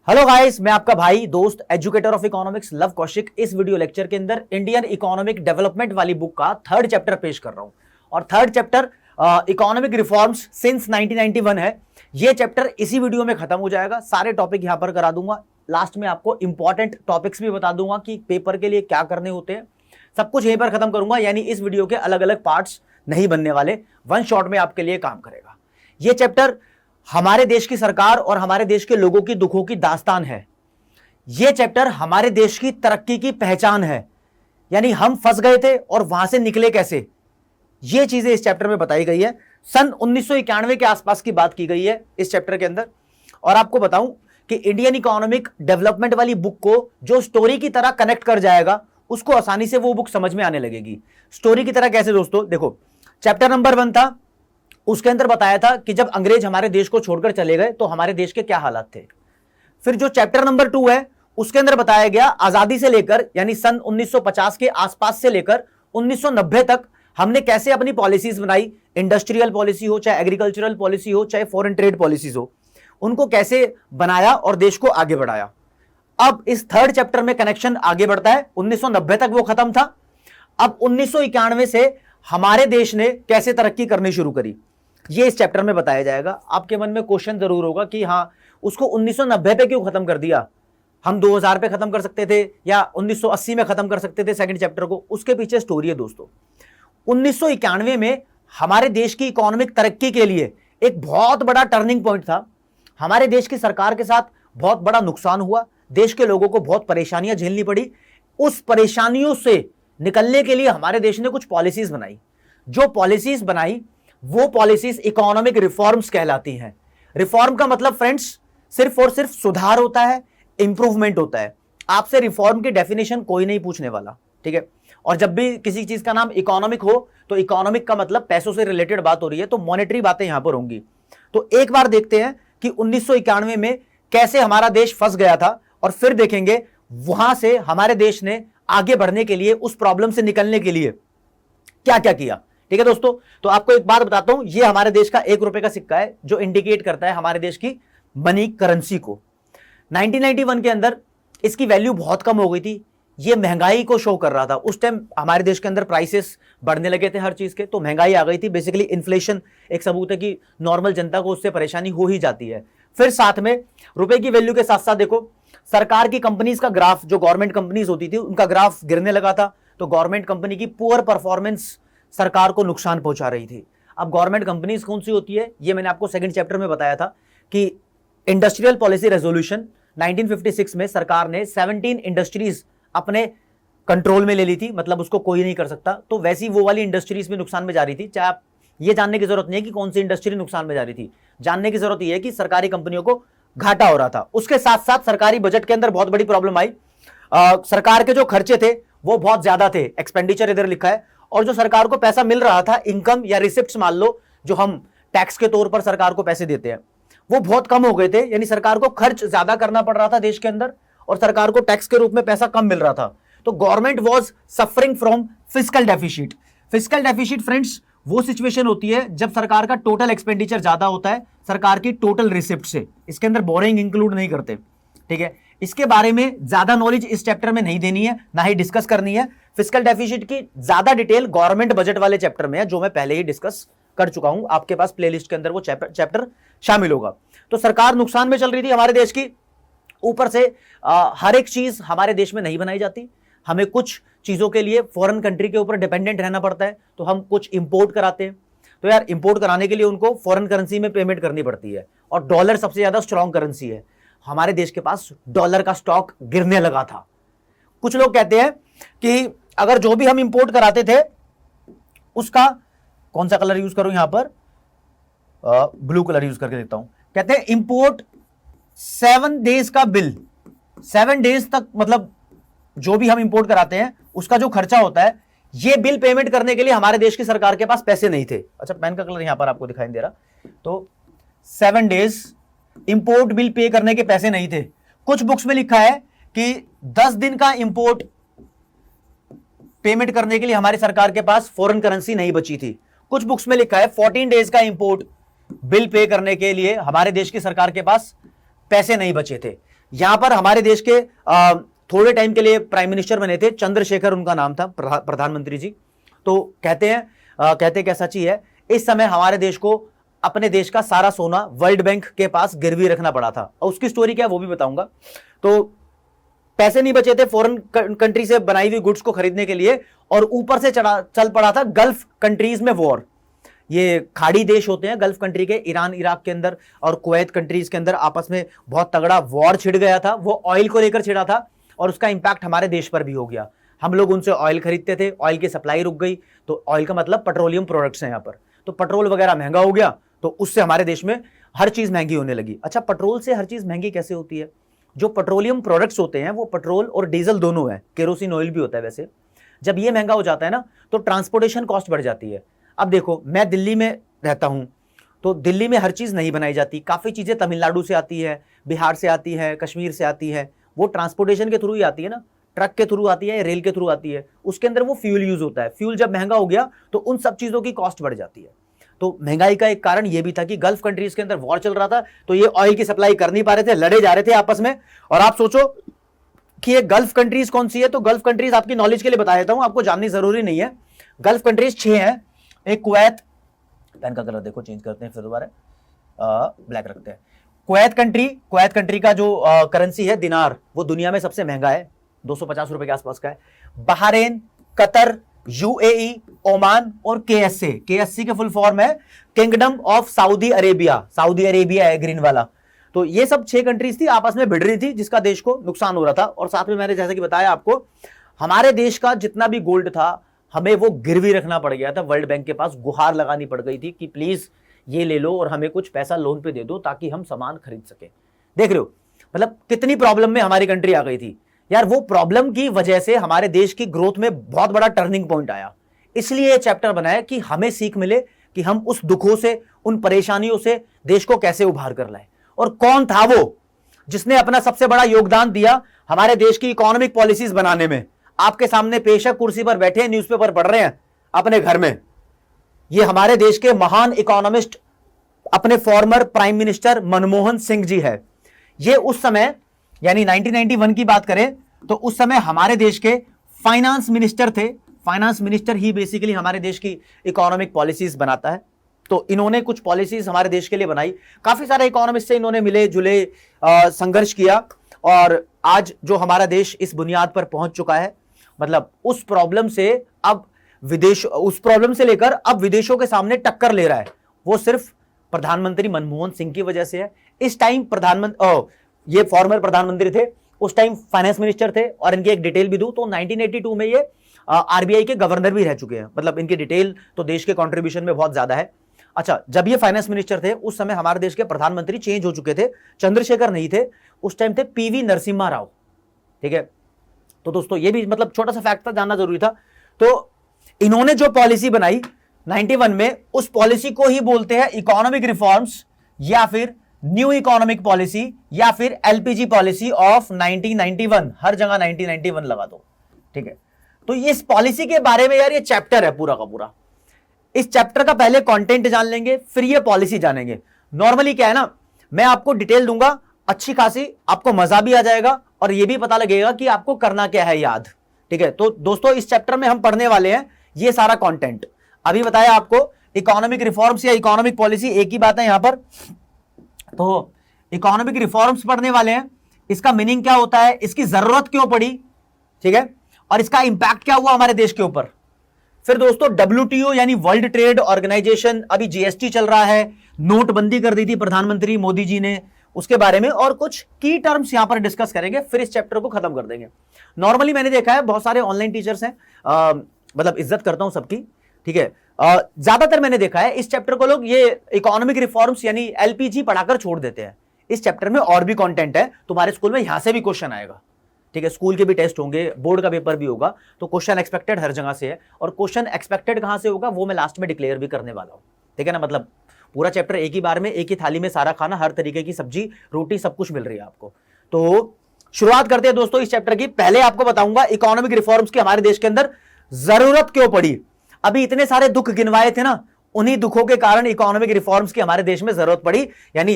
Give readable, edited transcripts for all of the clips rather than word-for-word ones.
Hello guys, मैं आपका भाई दोस्त educator of economics love Kaushik इस वीडियो लेक्चर के अंदर इंडियन इकोनॉमिक डेवलपमेंट वाली बुक का थर्ड चैप्टर पेश कर रहा हूं। और third chapter economic reforms since 1991 है। ये चैप्टर इसी वीडियो में खत्म हो जाएगा। सारे टॉपिक यहां पर करा दूंगा। लास्ट में आपको इंपॉर्टेंट टॉपिक्स भी बता दूंगा कि पेपर के लिए क्या करने होते हैं। सब कुछ यहीं पर खत्म करूंगा, यानी इस वीडियो के अलग अलग पार्ट्स नहीं बनने वाले, वन शॉट में आपके लिए काम करेगा। ये चैप्टर हमारे देश की सरकार और हमारे देश के लोगों की दुखों की दास्तान है। यह चैप्टर हमारे देश की तरक्की की पहचान है, यानी हम फंस गए थे और वहां से निकले कैसे, यह चीजें इस चैप्टर में बताई गई है। सन 1991 के आसपास की बात की गई है इस चैप्टर के अंदर। और आपको बताऊं कि इंडियन इकोनॉमिक डेवलपमेंट वाली बुक को जो स्टोरी की तरह कनेक्ट कर जाएगा, उसको आसानी से वो बुक समझ में आने लगेगी। स्टोरी की तरह कैसे दोस्तों? देखो, चैप्टर नंबर 1 था, उसके अंदर बताया था कि जब अंग्रेज हमारे देश को छोड़कर चले गए तो हमारे देश के क्या हालात थे। फिर जो चैप्टर नंबर 2 है, उसके अंदर बताया गया आजादी से लेकर, यानी सन 1950 के आसपास से लेकर 1990 तक हमने कैसे अपनी पॉलिसीज बनाई। इंडस्ट्रियल पॉलिसी हो, चाहे एग्रीकल्चरल पॉलिसी हो, चाहे फॉरेन ट्रेड पॉलिसीज हो, उनको कैसे बनाया और देश को आगे बढ़ाया। अब इस थर्ड चैप्टर में कनेक्शन आगे बढ़ता है। 1990 तक वो खत्म था। अब 1991 से हमारे देश ने कैसे तरक्की करनी शुरू करी, ये इस चैप्टर में बताया जाएगा। आपके मन में क्वेश्चन जरूर होगा कि हाँ, उसको 1990 पे क्यों खत्म कर दिया, हम 2000 पे खत्म कर सकते थे या 1980 में खत्म कर सकते थे सेकंड चैप्टर को। उसके पीछे स्टोरी है दोस्तों। 1991 में हमारे देश की इकोनॉमिक तरक्की के लिए एक बहुत बड़ा टर्निंग पॉइंट था। हमारे देश की सरकार के साथ बहुत बड़ा नुकसान हुआ, देश के लोगों को बहुत परेशानियां झेलनी पड़ी। उस परेशानियों से निकलने के लिए हमारे देश ने कुछ पॉलिसीज बनाई। जो पॉलिसीज बनाई वो पॉलिसीज इकोनॉमिक रिफॉर्म्स कहलाती हैं। रिफॉर्म का मतलब फ्रेंड्स सिर्फ और सिर्फ सुधार होता है, इंप्रूवमेंट होता है। आपसे रिफॉर्म की डेफिनेशन कोई नहीं पूछने वाला, ठीक है। और जब भी किसी चीज का नाम इकोनॉमिक हो तो इकोनॉमिक का मतलब पैसों से रिलेटेड बात हो रही है, तो मॉनेटरी बातें यहां पर होंगी। तो एक बार देखते हैं कि 1991 में कैसे हमारा देश फंस गया था, और फिर देखेंगे वहां से हमारे देश ने आगे बढ़ने के लिए, उस प्रॉब्लम से निकलने के लिए क्या क्या किया। ठीक है दोस्तों, तो आपको एक बात बताता हूं, यह हमारे देश का 1 रुपए का सिक्का है जो इंडिकेट करता है हमारे देश की मनी करेंसी को। 1991 के अंदर इसकी वैल्यू बहुत कम हो गई थी। यह महंगाई को शो कर रहा था। उस टाइम हमारे देश के अंदर प्राइसेस बढ़ने लगे थे हर चीज के, तो महंगाई आ गई थी। बेसिकली इन्फ्लेशन एक सबूत है कि नॉर्मल जनता को उससे परेशानी हो ही जाती है। फिर साथ में रुपए की वैल्यू के साथ साथ देखो, सरकार की कंपनीज का ग्राफ, जो गवर्नमेंट कंपनीज होती थी उनका ग्राफ गिरने लगा था। तो गवर्नमेंट कंपनी की पुअर परफॉर्मेंस सरकार को नुकसान पहुंचा रही थी। अब गवर्नमेंट कंपनीज कौन सी होती है, ये मैंने आपको सेकंड चैप्टर में बताया था कि इंडस्ट्रियल पॉलिसी रेजोल्यूशन 1956 में सरकार ने 17 इंडस्ट्रीज अपने कंट्रोल में ले ली थी, मतलब उसको कोई नहीं कर सकता। तो वैसी वो वाली इंडस्ट्रीज भी नुकसान में जा रही थी। चाहे आप ये जानने की जरूरत नहीं है कि कौन सी इंडस्ट्री नुकसान में जा रही थी, जानने की जरूरत यह है कि सरकारी कंपनियों को घाटा हो रहा था। उसके साथ साथ सरकारी बजट के अंदर बहुत बड़ी प्रॉब्लम आई। सरकार के जो खर्चे थे वो बहुत ज्यादा थे, एक्सपेंडिचर इधर लिखा है, और जो सरकार को पैसा मिल रहा था, इनकम या रिसिप्ट्स मान लो, जो हम टैक्स के तौर पर सरकार को पैसे देते हैं, वो बहुत कम हो गए थे। यानी सरकार को खर्च ज्यादा करना पड़ रहा था देश के अंदर, और सरकार को टैक्स के रूप में पैसा कम मिल रहा था। तो government was suffering from fiscal deficit. Fiscal deficit friends वो सिचुएशन होती है जब सरकार का टोटल एक्सपेंडिचर ज्यादा होता है सरकार की टोटल रिसिप्ट से। इसके अंदर बोरिंग इंक्लूड नहीं करते, ठीक है। इसके बारे में ज्यादा नॉलेज इस चैप्टर में नहीं देनी है, ना ही डिस्कस करनी है। फिस्कल डेफिसिट की ज्यादा डिटेल गवर्नमेंट बजट वाले चैप्टर में है, जो मैं पहले ही डिस्कस कर चुका हूं। आपके पास प्लेलिस्ट के अंदर वो चैप्टर शामिल होगा। तो सरकार नुकसान में चल रही थी हमारे देश की। ऊपर से हर एक चीज हमारे देश में नहीं बनाई जाती। हमें कुछ चीजों के लिए फॉरेन कंट्री के ऊपर डिपेंडेंट रहना पड़ता है, तो हम कुछ इंपोर्ट कराते हैं। तो यार इंपोर्ट कराने के लिए उनको फॉरेन करेंसी में पेमेंट करनी पड़ती है, और डॉलर सबसे ज्यादा स्ट्रॉन्ग करेंसी है। हमारे देश के पास डॉलर का स्टॉक गिरने लगा था। कुछ लोग कहते हैं कि अगर जो भी हम इंपोर्ट कराते थे उसका, कौन सा कलर यूज करूं यहां पर, ब्लू कलर यूज करके देखता हूं। कहते हैं इंपोर्ट 7 डेज का बिल, 7 डेज तक, मतलब जो भी हम इंपोर्ट कराते हैं उसका जो खर्चा होता है, ये बिल पेमेंट करने के लिए हमारे देश की सरकार के पास पैसे नहीं थे। अच्छा, पेन का कलर यहां पर आपको दिखाई दे रहा, तो 7 डेज इंपोर्ट बिल पे करने के पैसे नहीं थे। कुछ बुक्स में लिखा है कि 10 दिन का इंपोर्ट पेमेंट करने के लिए हमारी सरकार के पास फॉरेन करेंसी नहीं बची थी। कुछ बुक्स में लिखा है 14 डेज का इंपोर्ट बिल पे करने के लिए हमारे देश की सरकार के पास पैसे नहीं बचे थे। यहां पर हमारे देश के थोड़े टाइम के लिए प्राइम मिनिस्टर बने थे, चंद्रशेखर उनका नाम था, प्रधानमंत्री जी। तो कहते क्या सच ही है, इस समय हमारे देश को अपने देश का सारा सोना वर्ल्ड बैंक के पास गिरवी रखना पड़ा था, और उसकी स्टोरी क्या है वो भी बताऊंगा। तो पैसे नहीं बचे थे फॉरेन कंट्री से बनाई हुई गुड्स को खरीदने के लिए, और ऊपर से चल पड़ा था गल्फ कंट्रीज में वॉर। ये खाड़ी देश होते हैं गल्फ कंट्री के, ईरान इराक के अंदर और कुवैत कंट्रीज के अंदर आपस में बहुत तगड़ा वॉर छिड़ गया था। वो ऑयल को लेकर छिड़ा था, और उसका इंपैक्ट हमारे देश पर भी हो गया। हम लोग उनसे ऑयल खरीदते थे, ऑयल की सप्लाई रुक गई। तो ऑयल का मतलब पेट्रोलियम प्रोडक्ट्स हैं यहाँ पर, तो पेट्रोल वगैरह महंगा हो गया, तो उससे हमारे देश में हर चीज महंगी होने लगी। अच्छा, पेट्रोल से हर चीज महंगी कैसे होती है? जो पेट्रोलियम प्रोडक्ट्स होते हैं वो पेट्रोल और डीजल दोनों है, केरोसिन ऑयल भी होता है वैसे। जब ये महंगा हो जाता है ना, तो ट्रांसपोर्टेशन कॉस्ट बढ़ जाती है। अब देखो, मैं दिल्ली में रहता हूं, तो दिल्ली में हर चीज नहीं बनाई जाती, काफी चीजें तमिलनाडु से आती है, बिहार से आती है, कश्मीर से आती है। वो ट्रांसपोर्टेशन के थ्रू ही आती है ना, ट्रक के थ्रू आती है, रेल के थ्रू आती है, उसके अंदर वो फ्यूल यूज होता है। फ्यूल जब महंगा हो गया तो उन सब चीजों की कॉस्ट बढ़ जाती है। तो महंगाई का एक कारण ये भी था कि गल्फ कंट्रीज के अंदर वॉर चल रहा था, तो ये ऑयल की सप्लाई कर नहीं पा रहे थे, लड़े जा रहे थे आपस में। और आप सोचो कि ये गल्फ कंट्रीज कौन सी है, तो गल्फ कंट्रीज आपकी नॉलेज के लिए बता देता हूं, आपको जाननी जरूरी नहीं है। गल्फ कंट्रीज 6 हैं। एक कुवैत, पेन का कलर देखो चेंज करते हैं, फिर दोबारा ब्लैक रखते हैं। कुवैत कंट्री का जो करेंसी है दिनार, वो दुनिया में सबसे महंगा है, 250 रुपए के आसपास का है। बहरीन, कतर, यूएई, ओमान और केएससी के फुल फॉर्म है kingdom of Saudi Arabia. Saudi Arabia है ग्रीन वाला। तो ये सब 6 कंट्रीज थी, आपस में भिड़ रही थी, जिसका देश को नुकसान हो रहा था। और साथ में मैंने जैसे कि बताया आपको, हमारे देश का जितना भी गोल्ड था हमें वो गिरवी रखना पड़ गया था, वर्ल्ड बैंक के पास गुहार लगानी पड़ गई थी कि प्लीज ये ले लो और हमें कुछ पैसा लोन पे दे दो ताकि हम सामान खरीद सके। देख रहे हो मतलब कितनी प्रॉब्लम में हमारी कंट्री आ गई थी यार। वो प्रॉब्लम की वजह से हमारे देश की ग्रोथ में बहुत बड़ा टर्निंग पॉइंट आया। इसलिए ये चैप्टर बनाया कि हमें सीख मिले कि हम उस दुखों से, उन परेशानियों से देश को कैसे उभार कर लाए। और कौन था वो जिसने अपना सबसे बड़ा योगदान दिया हमारे देश की इकोनॉमिक पॉलिसीज बनाने में। आपके सामने पेशक कुर्सी पर बैठे हैं, न्यूज़पेपर पढ़ रहे हैं अपने घर में। ये हमारे देश के महान इकोनॉमिस्ट, अपने former prime minister Manmohan Singh ji है। ये उस समय यानी 1991 की बात करें तो उस समय हमारे देश के फाइनेंस मिनिस्टर थे। फाइनेंस मिनिस्टर ही बेसिकली हमारे देश की इकोनॉमिक पॉलिसीज बनाता है। तो इन्होंने कुछ पॉलिसीज हमारे देश के लिए बनाई। काफी सारे इकोनॉमिस्ट से इन्होंने मिले जुले, संघर्ष किया, और आज जो हमारा देश इस बुनियाद पर पहुंच चुका है, मतलब उस प्रॉब्लम से लेकर अब विदेशों के सामने टक्कर ले रहा है, वो सिर्फ प्रधानमंत्री मनमोहन सिंह की वजह से है। इस टाइम ये फॉर्मर प्रधानमंत्री थे, उस टाइम फाइनेंस मिनिस्टर थे। और इनकी एक डिटेल भी दूं तो 1982 में ये आरबीआई के गवर्नर भी रह चुके हैं। मतलब इनकी डिटेल तो देश के कंट्रीब्यूशन में बहुत ज्यादा है। अच्छा, जब ये फाइनेंस मिनिस्टर थे उस समय हमारे देश के प्रधानमंत्री चेंज हो चुके थे, चंद्रशेखर नहीं थे, उस टाइम थे पीवी नरसिम्हा राव। ठीक है, तो दोस्तों ये भी मतलब छोटा सा फैक्ट था, जानना जरूरी था। तो इन्होंने जो पॉलिसी बनाई 91 में, उस पॉलिसी को ही बोलते हैं इकोनॉमिक रिफॉर्म्स, या फिर न्यू इकोनॉमिक पॉलिसी, या फिर एलपीजी पॉलिसी ऑफ 1991। हर जगह 1991 लगा दो। ठीक है, तो इस पॉलिसी के बारे में यार ये चैप्टर है पूरा का पूरा। इस चैप्टर का पहले कंटेंट जान लेंगे, फिर ये पॉलिसी जानेंगे। नॉर्मली क्या है ना, मैं आपको डिटेल दूंगा अच्छी खासी, आपको मजा भी आ जाएगा और ये भी पता लगेगा कि आपको करना क्या है याद। ठीक है, तो दोस्तों इस चैप्टर में हम पढ़ने वाले हैं ये सारा कंटेंट। अभी बताया आपको इकोनॉमिक रिफॉर्म्स या इकोनॉमिक पॉलिसी एक ही बात है यहां पर। तो इकोनॉमिक रिफॉर्म्स पढ़ने वाले हैं, इसका मीनिंग क्या होता है, इसकी जरूरत क्यों पड़ी, ठीक है, और इसका इंपैक्ट क्या हुआ हमारे देश के ऊपर। फिर दोस्तों WTO यानी वर्ल्ड ट्रेड ऑर्गेनाइजेशन, अभी GST चल रहा है, नोटबंदी कर दी थी प्रधानमंत्री मोदी जी ने, उसके बारे में और कुछ की टर्म्स यहां पर डिस्कस करेंगे, फिर इस चैप्टर को खत्म कर देंगे। नॉर्मली मैंने देखा है बहुत सारे ऑनलाइन टीचर्स हैं, मतलब इज्जत करता हूं सबकी, ठीक है, ज्यादातर मैंने देखा है इस चैप्टर को लोग ये इकोनॉमिक रिफॉर्म्स यानी LPG पढ़ाकर छोड़ देते हैं। इस चैप्टर में और भी कंटेंट है, तुम्हारे स्कूल में यहां से भी क्वेश्चन आएगा। ठीक है, स्कूल के भी टेस्ट होंगे, बोर्ड का पेपर भी होगा, तो क्वेश्चन एक्सपेक्टेड हर जगह से है। और क्वेश्चन एक्सपेक्टेड कहां से होगा वो मैं लास्ट में डिक्लेयर भी करने वाला हूं। ठीक है ना, मतलब पूरा चैप्टर एक ही बार में, एक ही थाली में सारा खाना, हर तरीके की सब्जी रोटी सब कुछ मिल रही है आपको। तो शुरुआत करते हैं दोस्तों इस चैप्टर की। पहले आपको बताऊंगा इकोनॉमिक रिफॉर्म्स की हमारे देश के अंदर जरूरत क्यों पड़ी। अभी इतने सारे दुख गिनवाए थे ना, उन्हीं दुखों के कारण इकोनॉमिक रिफॉर्म्स की हमारे देश में जरूरत पड़ी। यानी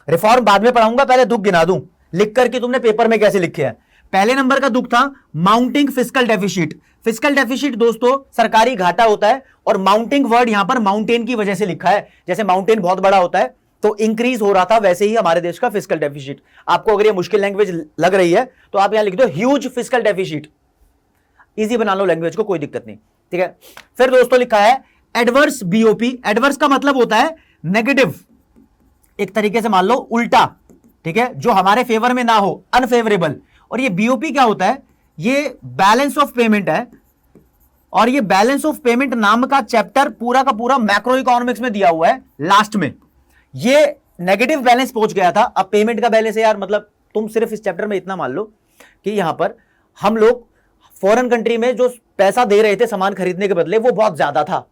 रिफॉर्म बाद में पढ़ाऊंगा, पहले दुख गिना दूं। लिख करके तुमने पेपर में कैसे लिखे हैं। पहले नंबर का दुख था mounting fiscal deficit. Fiscal deficit दोस्तों सरकारी घाटा होता है, और माउंटिंग वर्ड यहां पर माउंटेन की वजह से लिखा है, जैसे माउंटेन बहुत बड़ा होता है तो इंक्रीज हो रहा था, वैसे ही हमारे देश का फिस्कल डेफिसिट। आपको अगर ये मुश्किल लैंग्वेज लग रही है तो आप यहां लिख दो ह्यूज फिस्कल डेफिसिट, इजी बना लो लैंग्वेज को, कोई दिक्कत नहीं, ठीक है। फिर दोस्तों लिखा है एडवर्स बीओपी। एडवर्स का मतलब होता है नेगेटिव, एक तरीके से मान लो उल्टा, ठीक है, जो हमारे फेवर में ना हो, अनफेवरेबल। और ये बीओपी क्या होता है, ये बैलेंस ऑफ पेमेंट है, और ये बैलेंस ऑफ पेमेंट नाम का चैप्टर पूरा का पूरा मैक्रो इकोनॉमिक्स में दिया हुआ है लास्ट में। ये नेगेटिव बैलेंस पहुंच गया था, अब पेमेंट का बैलेंस है यार, मतलब तुम सिर्फ इस चैप्टर में इतना मान लो कि यहां पर हम लोग फॉरेन कंट्री में जो पैसा दे रहे थे सामान खरीदने के बदले वो बहुत ज्यादा था,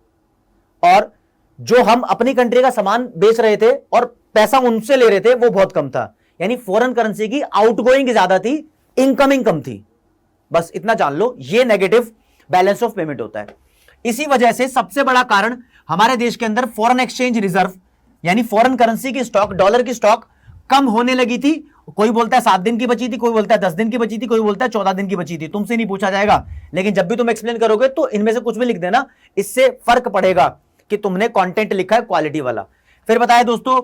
और जो हम अपनी कंट्री का सामान बेच रहे थे और पैसा उनसे ले रहे थे वो बहुत कम था। यानी फॉरेन करेंसी की आउटगोइंग ज्यादा थी, इनकमिंग कम थी। बस इतना जान लो, ये नेगेटिव बैलेंस ऑफ पेमेंट होता है। इसी वजह से सबसे बड़ा कारण हमारे देश के अंदर फॉरेन एक्सचेंज रिजर्व यानी फॉरेन करेंसी की स्टॉक, डॉलर की स्टॉक कम होने लगी थी। कोई बोलता है 7 दिन की बची थी, कोई बोलता है 10 दिन की बची थी, कोई बोलता है 14 दिन की बची थी। तुमसे नहीं पूछा जाएगा, लेकिन जब भी तुम एक्सप्लेन करोगे तो इनमें से कुछ भी लिख देना, इससे फर्क पड़ेगा कि तुमने कंटेंट लिखा है क्वालिटी वाला। फिर बताया दोस्तों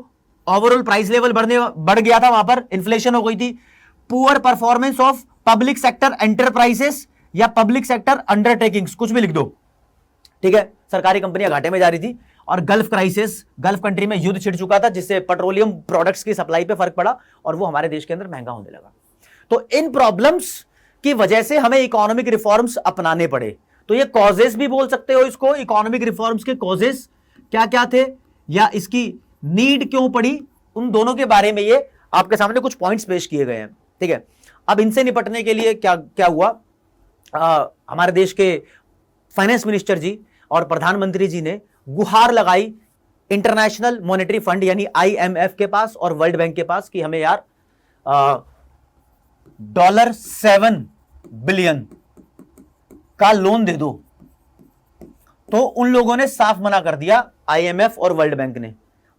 ओवरऑल प्राइस लेवल बढ़ गया था, वहां पर इन्फ्लेशन हो गई थी। Poor performance of public sector enterprises या पब्लिक सेक्टर अंडरटेकिंग्स, कुछ भी लिख दो, ठीक है। सरकारी कंपनियां घाटे में जा रही थी, और गल्फ क्राइसिस, गल्फ कंट्री में युद्ध छिड़ चुका था जिससे पेट्रोलियम प्रोडक्ट्स की सप्लाई पे फर्क पड़ा और वो हमारे देश के अंदर महंगा होने लगा। तो इन प्रॉब्लम्स की वजह से हमें इकोनॉमिक रिफॉर्म्स अपनाने पड़े। तो ये कॉजेस भी बोल सकते हो इसको, इकोनॉमिक रिफॉर्म्स के कॉजेस क्या क्या थे या इसकी नीड क्यों पड़ी, उन दोनों के बारे में ये आपके सामने कुछ पॉइंट्स पेश किए गए हैं, ठीक है। अब इनसे निपटने के लिए क्या क्या हुआ, हमारे देश के फाइनेंस मिनिस्टर जी और प्रधानमंत्री जी ने गुहार लगाई इंटरनेशनल मॉनेटरी फंड यानी आईएमएफ के पास और वर्ल्ड बैंक के पास कि हमें यार $7 बिलियन का लोन दे दो। तो उन लोगों ने साफ मना कर दिया, आईएमएफ और वर्ल्ड बैंक ने।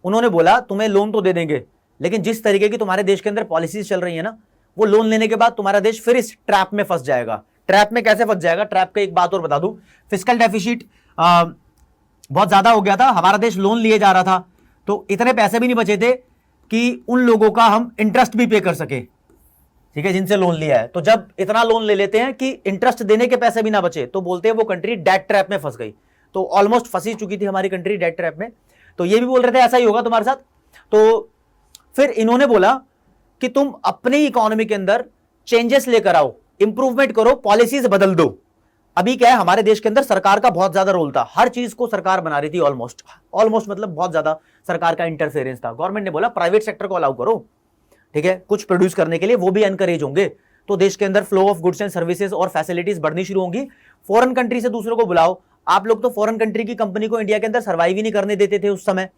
उन्होंने बोला तुम्हें लोन तो दे देंगे, लेकिन जिस तरीके की तुम्हारे देश के अंदर पॉलिसीज चल रही है ना, वो लोन लेने के बाद तुम्हारा देश फिर इस ट्रैप में फंस जाएगा। ट्रैप में कैसे फंस जाएगा, ट्रैप का एक बात और बता दूं, फिस्कल डेफिसिट बहुत ज्यादा हो गया था, हमारा देश लोन लिए जा रहा था, तो इतने पैसे भी नहीं बचे थे कि उन लोगों का हम इंटरेस्ट भी पे कर सके, ठीक है, जिनसे लोन लिया है। तो जब इतना लोन ले लेते हैं कि इंटरेस्ट देने के पैसे भी ना बचे, तो बोलते हैं वो कंट्री डेट ट्रैप में फंस गई। तो ऑलमोस्ट फंसी चुकी थी हमारी कंट्री डेट ट्रैप में। तो ये भी बोल रहे थे ऐसा ही होगा तुम्हारे साथ। तो फिर इन्होंने बोला कि तुम अपनी इकोनॉमी के अंदर चेंजेस लेकर आओ, इंप्रूवमेंट करो, पॉलिसीज बदल दो। अभी क्या है, हमारे देश के अंदर सरकार का बहुत ज्यादा रोल था, हर चीज को सरकार बना रही थी, ऑलमोस्ट मतलब बहुत ज्यादा सरकार का इंटरफेरेंस था। गवर्नमेंट ने बोला प्राइवेट सेक्टर को अलाउ करो, ठीक है, कुछ प्रोड्यूस करने के लिए, वो भी एनकरेज होंगे, तो देश के अंदर flow of goods and services और फैसिलिटीज बढ़नी शुरू होंगी। फॉरेन कंट्री से दूसरों को बुलाओ। आप लोग तो फॉरेन कंट्री की कंपनी को इंडिया के अंदर सर्वाइव ही नहीं करने देते थे उस समय।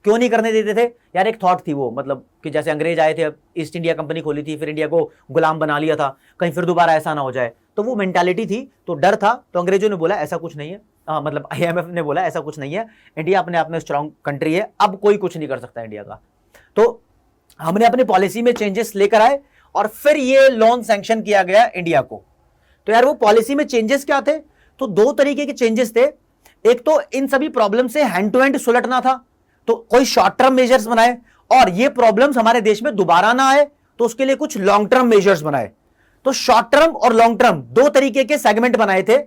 क्यों नहीं करने देते थे यार, एक थॉट थी वो, मतलब कि जैसे अंग्रेज आए थे, ईस्ट इंडिया कंपनी खोली थी, फिर इंडिया को गुलाम बना लिया था, कहीं फिर दोबारा ऐसा ना हो जाए, तो वो मेंटालिटी थी, तो डर था। तो अंग्रेजों ने बोला ऐसा कुछ नहीं है, मतलब आईएमएफ ने बोला ऐसा कुछ नहीं है, इंडिया अपने आप में स्ट्रांग कंट्री है, अब कोई कुछ नहीं कर सकता इंडिया का। तो हमने अपनी पॉलिसी में चेंजेस लेकर आए और फिर ये लोन सैंक्शन किया गया इंडिया को। तो यार वो पॉलिसी में चेंजेस क्या थे, तो 2 तरीके के चेंजेस थे। एक तो इन सभी प्रॉब्लम से हैंड टू हैंड सुलटना था, तो कोई शॉर्ट टर्म मेजर्स बनाए, और ये प्रॉब्लम्स हमारे देश में दोबारा ना आए, तो उसके लिए कुछ लॉन्ग टर्म मेजर्स बनाए। तो शॉर्ट टर्म और लॉन्ग टर्म 2 तरीके के सेगमेंट बनाए थे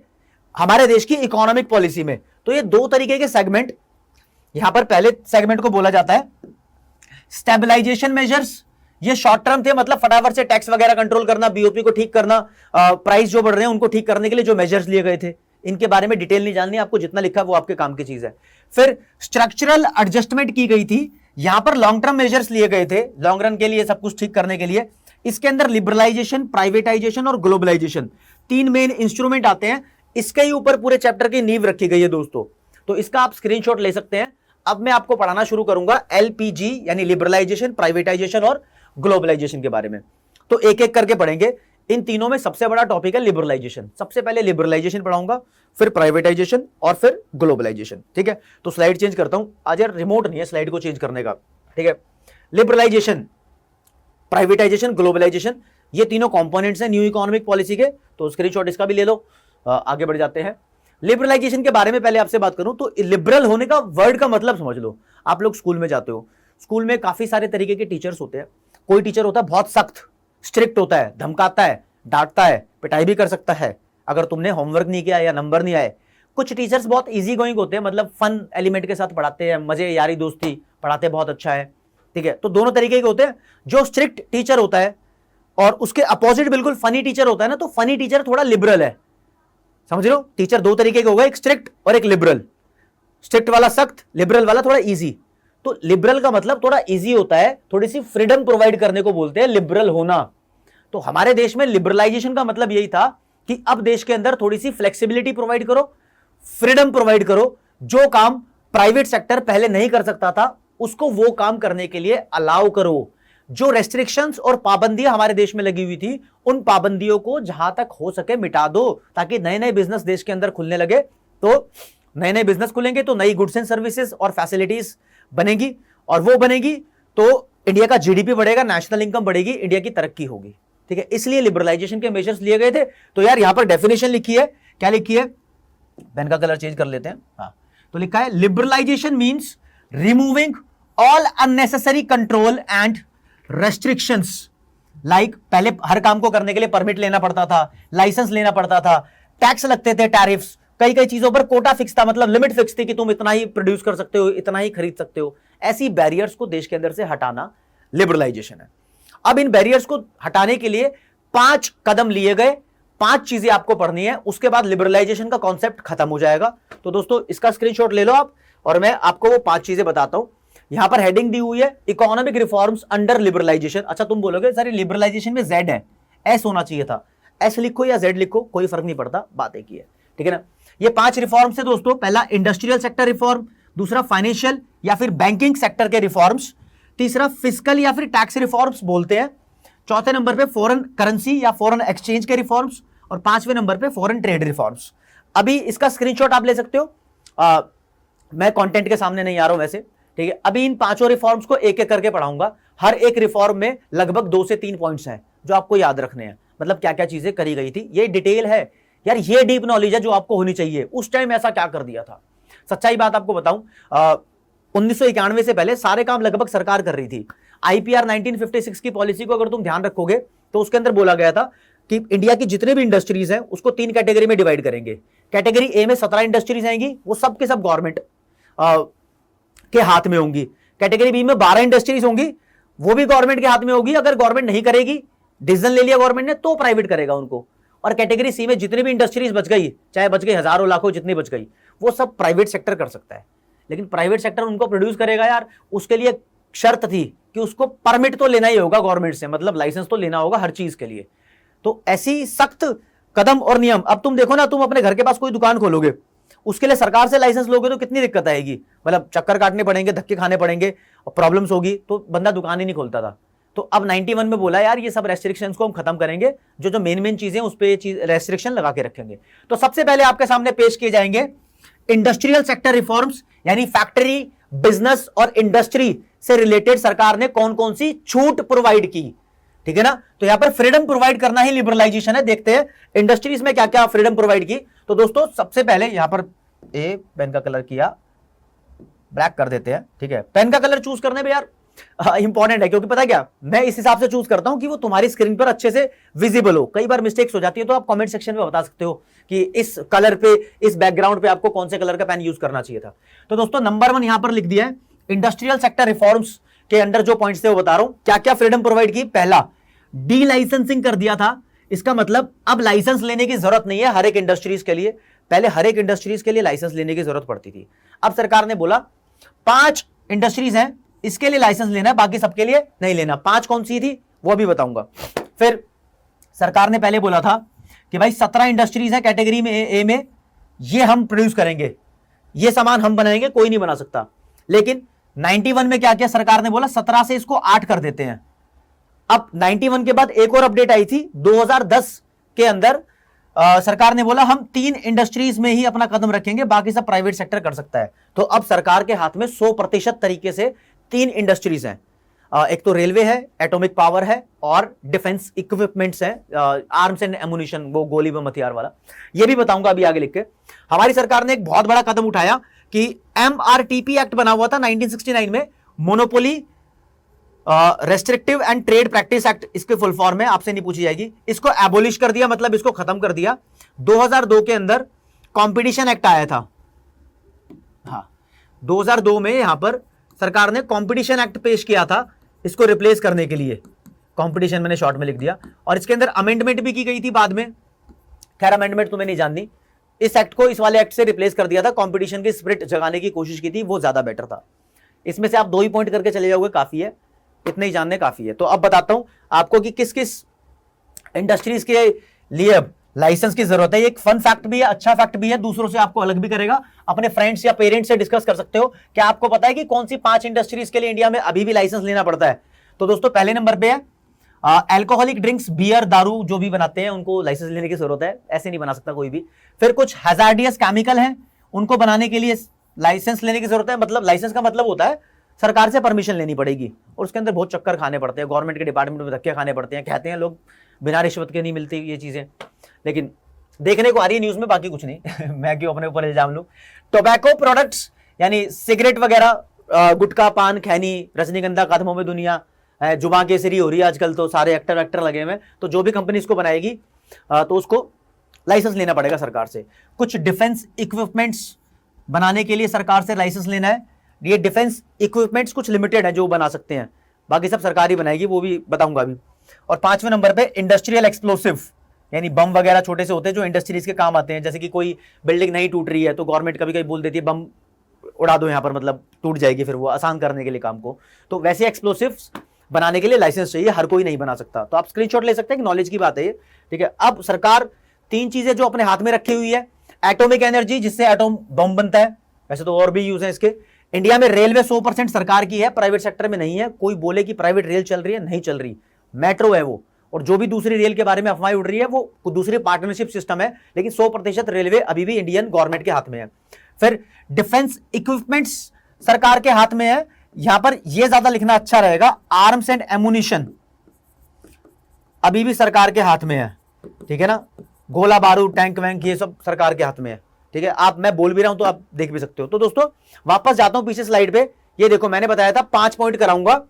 हमारे देश की इकोनॉमिक पॉलिसी में। तो ये 2 तरीके के सेगमेंट, यहां पर पहले सेगमेंट को बोला जाता है स्टेबलाइजेशन मेजर्स। ये शॉर्ट टर्म थे, मतलब फटाफट से टैक्स वगैरह कंट्रोल करना, बीओपी को ठीक करना, प्राइस जो बढ़ रहे हैं उनको ठीक करने के लिए जो मेजर्स लिए गए थे, इनके बारे में डिटेल नहीं जाननी आपको, जितना लिखा वो आपके काम की चीज है। फिर स्ट्रक्चरल एडजस्टमेंट की गई थी, यहां पर लॉन्ग टर्म मेजर्स लिए गए थे लॉन्ग रन के लिए सब कुछ ठीक करने के लिए। इसके अंदर लिबरलाइजेशन, प्राइवेटाइजेशन और ग्लोबलाइजेशन 3 मेन इंस्ट्रूमेंट आते हैं। इसके ही ऊपर पूरे चैप्टर की नींव रखी गई है दोस्तों, तो इसका आप स्क्रीनशॉट ले सकते हैं। अब मैं आपको पढ़ाना शुरू करूंगा एलपीजी यानी लिबरलाइजेशन, प्राइवेटाइजेशन और ग्लोबलाइजेशन के बारे में। तो एक एक करके पढ़ेंगे। इन तीनों में सबसे बड़ा टॉपिक है लिबरलाइजेशन। सबसे पहले लिबरलाइजेशन पढ़ाऊंगा, फिर प्राइवेटाइजेशन और फिर ग्लोबलाइजेशन, ठीक है। तो स्लाइड चेंज करता हूं, आज यार रिमोट नहीं है स्लाइड को चेंज करने का, ठीक है। लिबरलाइजेशन, प्राइवेटाइजेशन, ग्लोबलाइजेशन, ये तीनों कंपोनेंट्स हैं न्यू इकोनॉमिक पॉलिसी के। तो स्क्रीनशॉट इसका भी ले लो। आगे बढ़ जाते हैं। लिबरलाइजेशन के बारे में पहले आपसे बात करूं तो लिबरल होने का वर्ड का मतलब समझ लो। आप लोग स्कूल में जाते हो, स्कूल में काफी सारे तरीके के टीचर्स होते हैं। कोई टीचर होता है बहुत सख्त, स्ट्रिक्ट होता है, धमकाता है, डांटता है, पिटाई भी कर सकता है अगर तुमने होमवर्क नहीं किया या नंबर नहीं आए। कुछ टीचर्स बहुत इजी गोइंग होते हैं, मतलब फन एलिमेंट के साथ पढ़ाते हैं, मजे यारी दोस्ती, पढ़ाते बहुत अच्छा है, ठीक है। तो दोनों तरीके के होते हैं। जो स्ट्रिक्ट टीचर होता है और उसके अपोजिट बिल्कुल फनी टीचर होता है ना, तो फनी टीचर थोड़ा लिबरल है, समझ लो। टीचर दो तरीके के हो गए, एक स्ट्रिक्ट और एक लिबरल। स्ट्रिक्ट वाला सख्त, लिबरल वाला थोड़ा इजी। तो लिबरल का मतलब थोड़ा इजी होता है, थोड़ी सी फ्रीडम प्रोवाइड करने को बोलते हैं लिबरल होना। तो हमारे देश में लिबरलाइजेशन का मतलब यही था कि अब देश के अंदर थोड़ी सी फ्लेक्सिबिलिटी प्रोवाइड करो, फ्रीडम प्रोवाइड करो। जो काम प्राइवेट सेक्टर पहले नहीं कर सकता था, उसको वो काम करने के लिए अलाउ करो। जो रेस्ट्रिक्शंस और पाबंदियां हमारे देश में लगी हुई थी, उन पाबंदियों को जहां तक हो सके मिटा दो, ताकि नए नए बिजनेस देश के अंदर खुलने लगे। तो नए नए बिजनेस खुलेंगे तो नई गुड्स एंड सर्विसेज और फैसिलिटीज बनेगी, और वो बनेगी तो इंडिया का जीडीपी बढ़ेगा, नेशनल इनकम बढ़ेगी, इंडिया की तरक्की होगी, ठीक है। इसलिए लिबरलाइजेशन के मेजर्स लिए गए थे। तो यार यहां पर डेफिनेशन लिखी है, क्या लिखी है, पेन का कलर चेंज कर लेते हैं। हाँ, तो लिखा है liberalisation means removing all unnecessary control and restrictions. Like पहले हर काम को करने के लिए परमिट लेना पड़ता था, लाइसेंस लेना पड़ता था, टैक्स लगते थे, टैरिफ्स, कई कई चीजों पर कोटा फिक्स था, मतलब लिमिट फिक्स थी कि तुम इतना ही प्रोड्यूस कर सकते हो, इतना ही खरीद सकते हो। ऐसी बैरियर्स को देश के अंदर से हटाना लिबरलाइजेशन है। अब इन बैरियर्स को हटाने के लिए 5 कदम लिए गए, 5 चीजें आपको पढ़नी है, उसके बाद लिबरलाइजेशन का कॉन्सेप्ट खत्म हो जाएगा। तो दोस्तों इसका स्क्रीनशॉट ले लो आप, और मैं आपको वो 5 चीजें बताता हूं। यहां पर हेडिंग दी हुई है इकोनॉमिक रिफॉर्म्स अंडर लिबरलाइजेशन। अच्छा तुम बोलोगे सर लिबरलाइजेशन में जेड है, एस होना चाहिए था। एस लिखो या जेड लिखो, कोई फर्क नहीं पड़ता, बात एक ही है, ठीक है ना। ये 5 रिफॉर्म्स है दोस्तों। पहला इंडस्ट्रियल सेक्टर रिफॉर्म, दूसरा फाइनेंशियल या फिर बैंकिंग सेक्टर के रिफॉर्म्स, तीसरा फिस्कल या फिर टैक्स रिफॉर्म्स बोलते हैं, चौथे नंबर पे फॉरेन करेंसी या फॉरेन एक्सचेंज के रिफॉर्म्स, और 5वें नंबर पे फॉरेन ट्रेड रिफॉर्म्स। अभी इसका स्क्रीनशॉट आप ले सकते हो, मैं कंटेंट के सामने नहीं आ रहा हूं वैसे, ठीक है। अभी इन 5 रिफॉर्म्स को एक एक करके पढ़ाऊंगा। हर एक रिफॉर्म में लगभग 2 से 3 पॉइंट्स हैं जो आपको याद रखने हैं, मतलब क्या क्या चीजें करी गई थी। ये डिटेल है यार, ये डीप नॉलेज है जो आपको होनी चाहिए। उस टाइम ऐसा क्या कर दिया था, सच्चाई बात आपको बताऊं, 1991 से पहले सारे काम लगभग सरकार कर रही थी। आईपीआर 1956 की पॉलिसी को अगर तुम ध्यान रखोगे तो उसके अंदर बोला गया था कि इंडिया की जितने भी इंडस्ट्रीज हैं उसको 3 कैटेगरी में डिवाइड करेंगे। कैटेगरी ए में 17 इंडस्ट्रीज आएंगी, वो सब के सब गवर्नमेंट के हाथ में होंगी। कैटेगरी बी में 12 इंडस्ट्रीज होंगी, वो भी गवर्नमेंट के हाथ में होगी। अगर गवर्नमेंट नहीं करेगी, डिसीजन ले लिया गवर्नमेंट ने, तो प्राइवेट करेगा उनको। और कैटेगरी सी में जितनी भी इंडस्ट्रीज बच गई, चाहे बच गई हजारों लाखों जितनी बच गई, वो सब प्राइवेट सेक्टर कर सकता है। लेकिन प्राइवेट सेक्टर उनको प्रोड्यूस करेगा यार, उसके लिए शर्त थी कि उसको परमिट तो लेना ही होगा गवर्नमेंट से, मतलब लाइसेंस तो लेना होगा हर चीज के लिए। तो ऐसी सख्त कदम और नियम। अब तुम देखो ना, तुम अपने घर के पास कोई दुकान खोलोगे, उसके लिए सरकार से लाइसेंस लोगे तो कितनी दिक्कत आएगी, मतलब चक्कर काटने पड़ेंगे, धक्के खाने पड़ेंगे और प्रॉब्लम्स होगी, तो बंदा दुकान ही नहीं खोलता था। तो अब 91 में बोला यार ये सब रेस्ट्रिक्शंस को हम खत्म करेंगे, जो मेन चीजें उस पर रेस्ट्रिक्शन लगा के रखेंगे। तो सबसे पहले आपके सामने पेश किए जाएंगे इंडस्ट्रियल सेक्टर रिफॉर्म्स, यानी फैक्ट्री, बिजनेस और इंडस्ट्री से रिलेटेड सरकार ने कौन कौन सी छूट प्रोवाइड की, ठीक है ना। तो यहां पर फ्रीडम प्रोवाइड करना ही लिबरलाइजेशन है। देखते हैं इंडस्ट्रीज में क्या क्या फ्रीडम प्रोवाइड की। तो दोस्तों सबसे पहले यहां पर पेन का कलर किया, ब्लैक कर देते हैं, ठीक है। पेन का कलर चूज करने में यार इंपॉर्टेंट है, क्योंकि पता है क्या, मैं इस हिसाब से चूज करता हूं कि वो तुम्हारी स्क्रीन पर अच्छे से विजिबल हो। कई बार मिस्टेक्स हो जाती है, तो आप कमेंट सेक्शन में बता सकते हो कि इस कलर पे, इस बैकग्राउंड पे आपको कौन से कलर का पेन यूज करना चाहिए था। तो दोस्तों नंबर 1 यहां पर लिख दिया है, इंडस्ट्रियल सेक्टर रिफॉर्म्स के अंडर जो पॉइंट्स थे वो बता रहा हूं, क्या क्या फ्रीडम प्रोवाइड की। पहला, डी लाइसेंसिंग कर दिया था। इसका मतलब अब लाइसेंस लेने की जरूरत नहीं है हर एक इंडस्ट्रीज के लिए। पहले हर एक इंडस्ट्रीज के लिए लाइसेंस लेने की जरूरत पड़ती थी। अब सरकार ने बोला 5 इंडस्ट्रीज हैं, इसके लिए लाइसेंस लेना है, बाकी सबके लिए नहीं लेना। 5 कौन सी थी वो भी बताऊंगा। फिर सरकार ने पहले बोला था कि भाई 17 इंडस्ट्रीज हैं कैटेगरी में ए में, ये हम प्रोड्यूस करेंगे, ये सामान हम बनाएंगे, कोई नहीं बना सकता। लेकिन 91 में क्या किया सरकार ने, बोला 17 से इसको 8 कर देते हैं। अब 91 के बाद एक और अपडेट आई थी 2010 के अंदर, सरकार ने बोला हम 3 इंडस्ट्रीज में ही अपना कदम रखेंगे, बाकी सब प्राइवेट सेक्टर कर सकता है। तो अब सरकार के हाथ में 100% तरीके से 3 इंडस्ट्रीज हैं। एक तो रेलवे है, एटॉमिक पावर है और डिफेंस इक्विपमेंट्स है, आर्म्स एंड एमुनिशन, वो गोली बम हथियार वाला, ये भी बताऊंगा अभी आगे लिख के। हमारी सरकार ने एक बहुत बड़ा कदम उठाया कि MRTP एक्ट बना हुआ था 1969 में, monopoly restrictive and trade practice act इसके फुल फॉर्म है, आपसे नहीं पूछी जाएगी। इसको एबोलिश कर दिया, मतलब इसको खत्म कर दिया। 2002 के अंदर कंपटीशन एक्ट आया था। हाँ, 2002 में यहां पर सरकार ने कंपटीशन एक्ट पेश किया था इसको रिप्लेस करने के लिए। कंपटीशन मैंने शॉर्ट में लिख दिया, और इसके अंदर अमेंडमेंट भी की गई थी बाद में। खैर अमेंडमेंट तुम्हें नहीं जाननी, इस एक्ट को इस वाले एक्ट से रिप्लेस कर दिया था। कंपटीशन की स्पिरिट जगाने की कोशिश की थी, वो ज्यादा बेटर था। इसमें से आप 2 ही पॉइंट करके चले जाओगे, काफी है, इतने ही जानने काफी है। तो अब बताता हूं आपको कि किस किस इंडस्ट्रीज के लिए अब लाइसेंस की जरूरत है। ये एक फन फैक्ट भी है, अच्छा फैक्ट भी है, दूसरों से आपको अलग भी करेगा। अपने फ्रेंड्स या पेरेंट्स से डिस्कस कर सकते हो। क्या आपको पता है कि कौन सी 5 इंडस्ट्रीज के लिए इंडिया में अभी भी लाइसेंस लेना पड़ता है? तो दोस्तों पहले नंबर पे है अल्कोहलिक ड्रिंक्स, बियर, दारू जो भी बनाते हैं उनको लाइसेंस लेने की जरूरत है, ऐसे नहीं बना सकता कोई भी। फिर कुछ हैजार्डियस केमिकल हैं, उनको बनाने के लिए लाइसेंस लेने की जरूरत है। मतलब लाइसेंस का मतलब होता है सरकार से परमिशन लेनी पड़ेगी, और उसके अंदर बहुत चक्कर खाने पड़ते हैं, गवर्नमेंट के डिपार्टमेंट में धक्के खाने पड़ते हैं। कहते हैं लोग बिना रिश्वत के नहीं मिलती ये चीजें, लेकिन देखने को आ रही है न्यूज में, बाकी कुछ नहीं। मैं क्यों अपने ऊपर इल्जाम लूं। टोबैको प्रोडक्ट्स यानी सिगरेट वगैरह, गुटखा, पान, खैनी, रजनीगंधा, कदमों में दुनिया, जुबा केसरी हो रही है आजकल, तो सारे एक्टर वैक्टर लगे हुए हैं। तो जो भी कंपनी इसको बनाएगी तो उसको लाइसेंस लेना पड़ेगा सरकार से। कुछ डिफेंस इक्विपमेंट्स बनाने के लिए सरकार से लाइसेंस लेना है। ये डिफेंस इक्विपमेंट्स कुछ लिमिटेड है जो बना सकते हैं, बाकी सब सरकारी बनाएगी, वो भी बताऊंगा अभी। और 5वें नंबर पे इंडस्ट्रियल एक्सप्लोसिव, यानी बम वगैरह छोटे से होते हैं जो इंडस्ट्रीज के काम आते हैं। जैसे कि कोई बिल्डिंग नहीं टूट रही है तो गवर्नमेंट कभी कभी बोल देती है बम उड़ा दो यहाँ पर, मतलब टूट जाएगी, फिर वो आसान करने के लिए काम को। तो वैसे एक्सप्लोसिव्स बनाने के लिए लाइसेंस चाहिए, हर कोई नहीं बना सकता। तो आप स्क्रीनशॉट ले सकते हैं कि नॉलेज की बात है ये, ठीक है। अब सरकार 3 चीजें जो अपने हाथ में रखी हुई है, एटॉमिक एनर्जी जिससे एटॉम बम बनता है, वैसे तो और भी यूज है इसके। इंडिया में रेलवे 100% सरकार की है, प्राइवेट सेक्टर में नहीं है। कोई बोले कि प्राइवेट रेल चल रही है, नहीं चल रही, मेट्रो है वो। और जो भी दूसरी रेल के बारे में अफवाहें उड़ रही है वो दूसरी पार्टनरशिप सिस्टम है, लेकिन 100% रेलवे अभी भी इंडियन गवर्नमेंट के हाथ में है। फिर डिफेंस इक्विपमेंट्स सरकार के हाथ में है, यहां पर यह ज्यादा लिखना अच्छा रहेगा, आर्म्स एंड एमुनिशन अभी भी सरकार के हाथ में है, ठीक है ना। गोला बारूद, टैंक वैंक, ये सब सरकार के हाथ में है, ठीक है। आप, मैं बोल भी रहा हूं तो आप देख भी सकते हो। तो दोस्तों वापस जाता हूं पीछे स्लाइड पे। ये देखो मैंने बताया था 5 पॉइंट कराऊंगा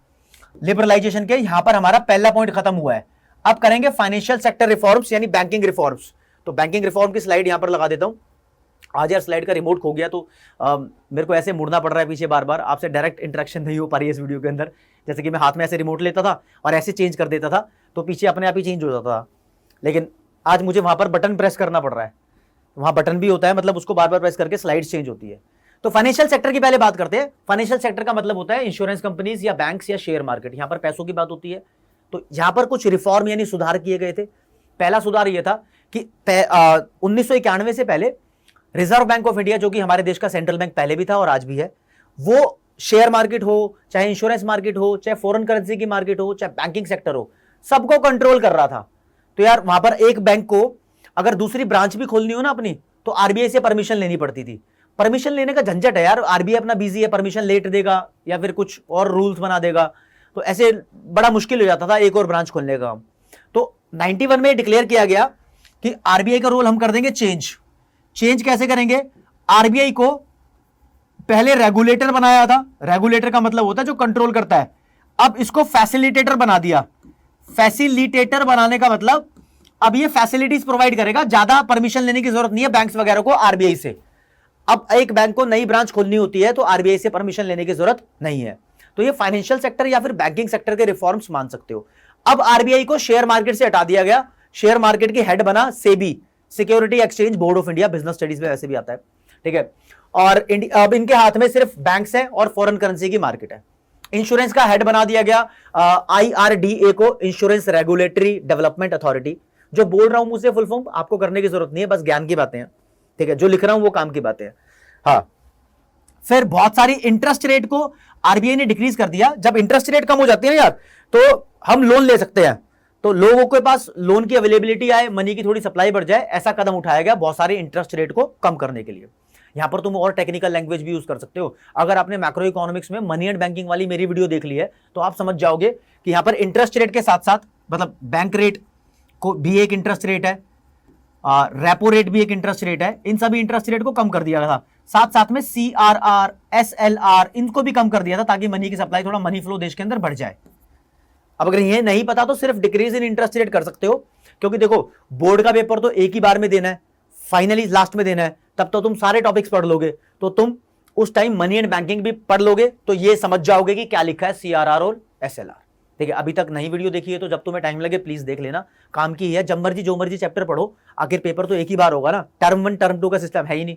लिबरलाइजेशन के, यहां पर हमारा पहला पॉइंट खत्म हुआ है। अब करेंगे फाइनेंशियल सेक्टर रिफॉर्म्स यानी बैंकिंग रिफॉर्म्स। तो बैंकिंग रिफॉर्म की स्लाइड यहां पर लगा देता हूं। आज यार स्लाइड का रिमोट खो गया तो मेरे को ऐसे मुड़ना पड़ रहा है पीछे बार बार, आपसे डायरेक्ट इंटरेक्शन नहीं हो पा रही है इस वीडियो के अंदर। जैसे कि मैं हाथ में ऐसे रिमोट लेता था और ऐसे चेंज कर देता था तो पीछे अपने आप ही चेंज हो जाता था, लेकिन आज मुझे वहां पर बटन प्रेस करना पड़ रहा है। वहां बटन भी होता है, मतलब उसको बार बार प्रेस करके स्लाइड चेंज होती है। तो फाइनेंशियल सेक्टर की पहले बात करते हैं। फाइनेंशियल सेक्टर का मतलब होता है इंश्योरेंस कंपनीज या बैंक्स या शेयर मार्केट, यहां पर पैसों की बात होती है। तो यहां पर कुछ रिफॉर्म यानी सुधार किए गए थे। पहला सुधार यह था कि 1991 से पहले रिजर्व बैंक ऑफ इंडिया, जो कि हमारे देश का सेंट्रल बैंक पहले भी था और आज भी है, वो शेयर मार्केट हो, चाहे इंश्योरेंस मार्केट हो, चाहे फॉरेन करेंसी की मार्केट हो, चाहे बैंकिंग सेक्टर हो, सबको कंट्रोल कर रहा था। तो यार वहां पर एक बैंक को अगर दूसरी ब्रांच भी खोलनी हो ना अपनी, तो आरबीआई से परमिशन लेनी पड़ती थी। परमिशन लेने का झंझट है यार, आरबीआई अपना बिजी है, परमिशन लेट देगा या फिर कुछ और रूल्स बना देगा, तो ऐसे बड़ा मुश्किल हो जाता था एक और ब्रांच खोलने का। तो 91 में डिक्लेयर किया गया कि आरबीआई का रोल हम कर देंगे चेंज कैसे करेंगे? आरबीआई को पहले रेगुलेटर बनाया था, रेगुलेटर का मतलब होता है जो कंट्रोल करता है, अब इसको फैसिलिटेटर बना दिया। फैसिलिटेटर बनाने का मतलब अब ये फैसिलिटीज प्रोवाइड करेगा, ज्यादा परमिशन लेने की जरूरत नहीं है बैंक्स वगैरह को आरबीआई से। अब एक बैंक को नई ब्रांच खोलनी होती है तो आरबीआई से परमिशन लेने की जरूरत नहीं है। तो ये फाइनेंशियल सेक्टर या फिर बैंकिंग सेक्टर के रिफॉर्म्स मान सकते हो। अब आरबीआई को शेयर मार्केट से हटा दिया गया, शेयर मार्केट की हेड बना SEBI, security exchange board of India, business studies में वैसे भी आता है, ठीक है। और अब इनके हाथ में सिर्फ बैंक्स है और फॉरेन करेंसी की मार्केट है। इंश्योरेंस का हेड बना दिया गया आईआरडीए को, इंश्योरेंस रेगुलेटरी डेवलपमेंट अथॉरिटी। जो बोल रहा हूं मुझसे फुल फॉर्म आपको करने की जरूरत नहीं है, बस ज्ञान की बातें हैं, ठीक है। जो लिख रहा हूं वो काम की बातें हैं। हाँ, फिर बहुत सारी इंटरेस्ट रेट को आरबीआई ने डिक्रीज कर दिया। जब इंटरेस्ट रेट कम हो जाती है ना यार, तो हम लोन ले सकते हैं, तो लोगों के पास लोन की अवेलेबिलिटी आए, मनी की थोड़ी सप्लाई बढ़ जाए, ऐसा कदम उठाया गया बहुत सारे इंटरेस्ट रेट को कम करने के लिए। यहां पर तुम और टेक्निकल लैंग्वेज भी यूज कर सकते हो। अगर आपने मैक्रो इकोनॉमिक्स में मनी एंड बैंकिंग वाली मेरी वीडियो देख ली है तो आप समझ जाओगे कि यहां पर इंटरेस्ट रेट के साथ साथ मतलब बैंक रेट को भी एक इंटरेस्ट रेट है, रेपो रेट भी एक इंटरेस्ट रेट है, इन सभी इंटरेस्ट रेट को कम कर दिया था। साथ साथ में CRR, SLR इनको भी कम कर दिया था ताकि मनी की सप्लाई, थोड़ा मनी फ्लो देश के अंदर बढ़ जाए। अब अगर ये नहीं पता तो सिर्फ डिक्रीज इन इंटरेस्ट रेट कर सकते हो, क्योंकि देखो बोर्ड का पेपर तो एक ही बार में देना है, फाइनली लास्ट में देना है, तब तो तुम सारे टॉपिक्स पढ़ लोगे, तो तुम उस टाइम मनी एंड बैंकिंग भी पढ़ लोगे, तो ये समझ जाओगे कि क्या लिखा है CRR और SLR। ठीक है, अभी तक नई वीडियो देखी है तो जब तुम्हें टाइम लगे प्लीज देख लेना, काम की है, जब मर्जी जो मर्जी चैप्टर पढ़ो, आखिर पेपर तो एक ही बार होगा ना, टर्म 1 टर्म 2 का सिस्टम है ही नहीं।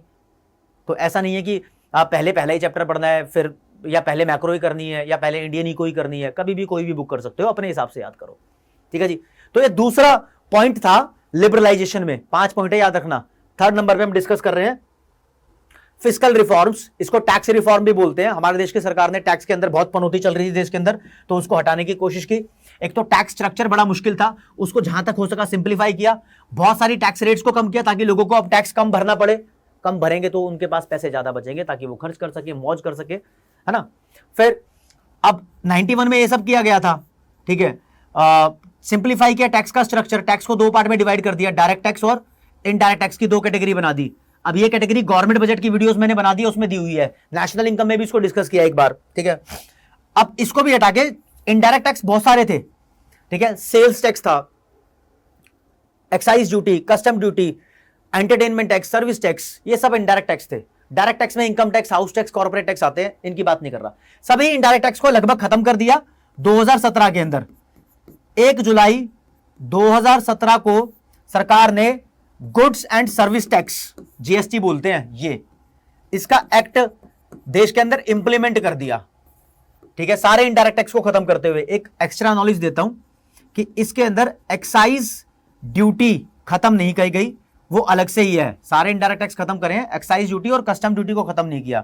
तो ऐसा नहीं है कि आप पहला ही चैप्टर पढ़ना है, फिर या पहले मैक्रो ही करनी है या पहले इंडियन इको ही करनी है, कभी भी कोई भी बुक कर सकते हो, अपने हिसाब से याद करो। ठीक है जी, तो ये दूसरा पॉइंट था लिबरलाइजेशन में, 5 पॉइंट है याद रखना। थर्ड नंबर पे हम डिस्कस कर रहे हैं फिस्कल रिफॉर्म्स, इसको टैक्स रिफॉर्म भी बोलते हैं। हमारे देश की सरकार ने टैक्स के अंदर बहुत पनौती चल रही थी देश के अंदर, तो उसको हटाने की कोशिश की। एक तो टैक्स स्ट्रक्चर बड़ा मुश्किल था, उसको जहां तक हो सका सिंप्लीफाई किया, बहुत सारी टैक्स रेट्स को कम किया ताकि लोगों को अब टैक्स कम भरना पड़े, कम भरेंगे तो उनके पास पैसे ज्यादा बचेंगे ताकि वो खर्च कर सके, मौज कर सके, है ना। फिर अब 91 में ये सब किया गया था। ठीक है, सिंप्लीफाई किया टैक्स का स्ट्रक्चर, टैक्स को 2 पार्ट में डिवाइड कर दिया, डायरेक्ट टैक्स और इनडायरेक्ट टैक्स की 2 कैटेगरी बना दी। अब ये कैटेगरी गवर्नमेंट बजट की वीडियोस मैंने बना दी, उसमें दी हुई है, नेशनल इनकम में भी इसको डिस्कस किया एक बार। ठीक है, अब इसको भी हटा के इनडायरेक्ट टैक्स बहुत सारे थे। ठीक है, सेल्स टैक्स था, excise duty, custom duty, entertainment tax, service tax, ये सब इनडायरेक्ट टैक्स थे। डायरेक्ट टैक्स में income tax, house tax, corporate tax आते हैं, इनकी बात नहीं कर रहा। सभी इनडायरेक्ट टैक्स को लगभग खत्म कर दिया 2017 के अंदर। 1 जुलाई 2017 को सरकार ने goods and service tax, GST बोलते हैं ये, इसका एक्ट देश के अंदर इंप्लीमेंट कर दिया। ठीक है, सारे इनडायरेक्ट टैक्स को खत्म करते हुए। एक एक्स्ट्रा नॉलेज देता हूं कि इसके अंदर एक्साइज ड्यूटी खत्म नहीं की गई, वो अलग से ही है। सारे इनडायरेक्ट टैक्स खत्म करें, एक्साइज ड्यूटी और कस्टम ड्यूटी को खत्म नहीं किया।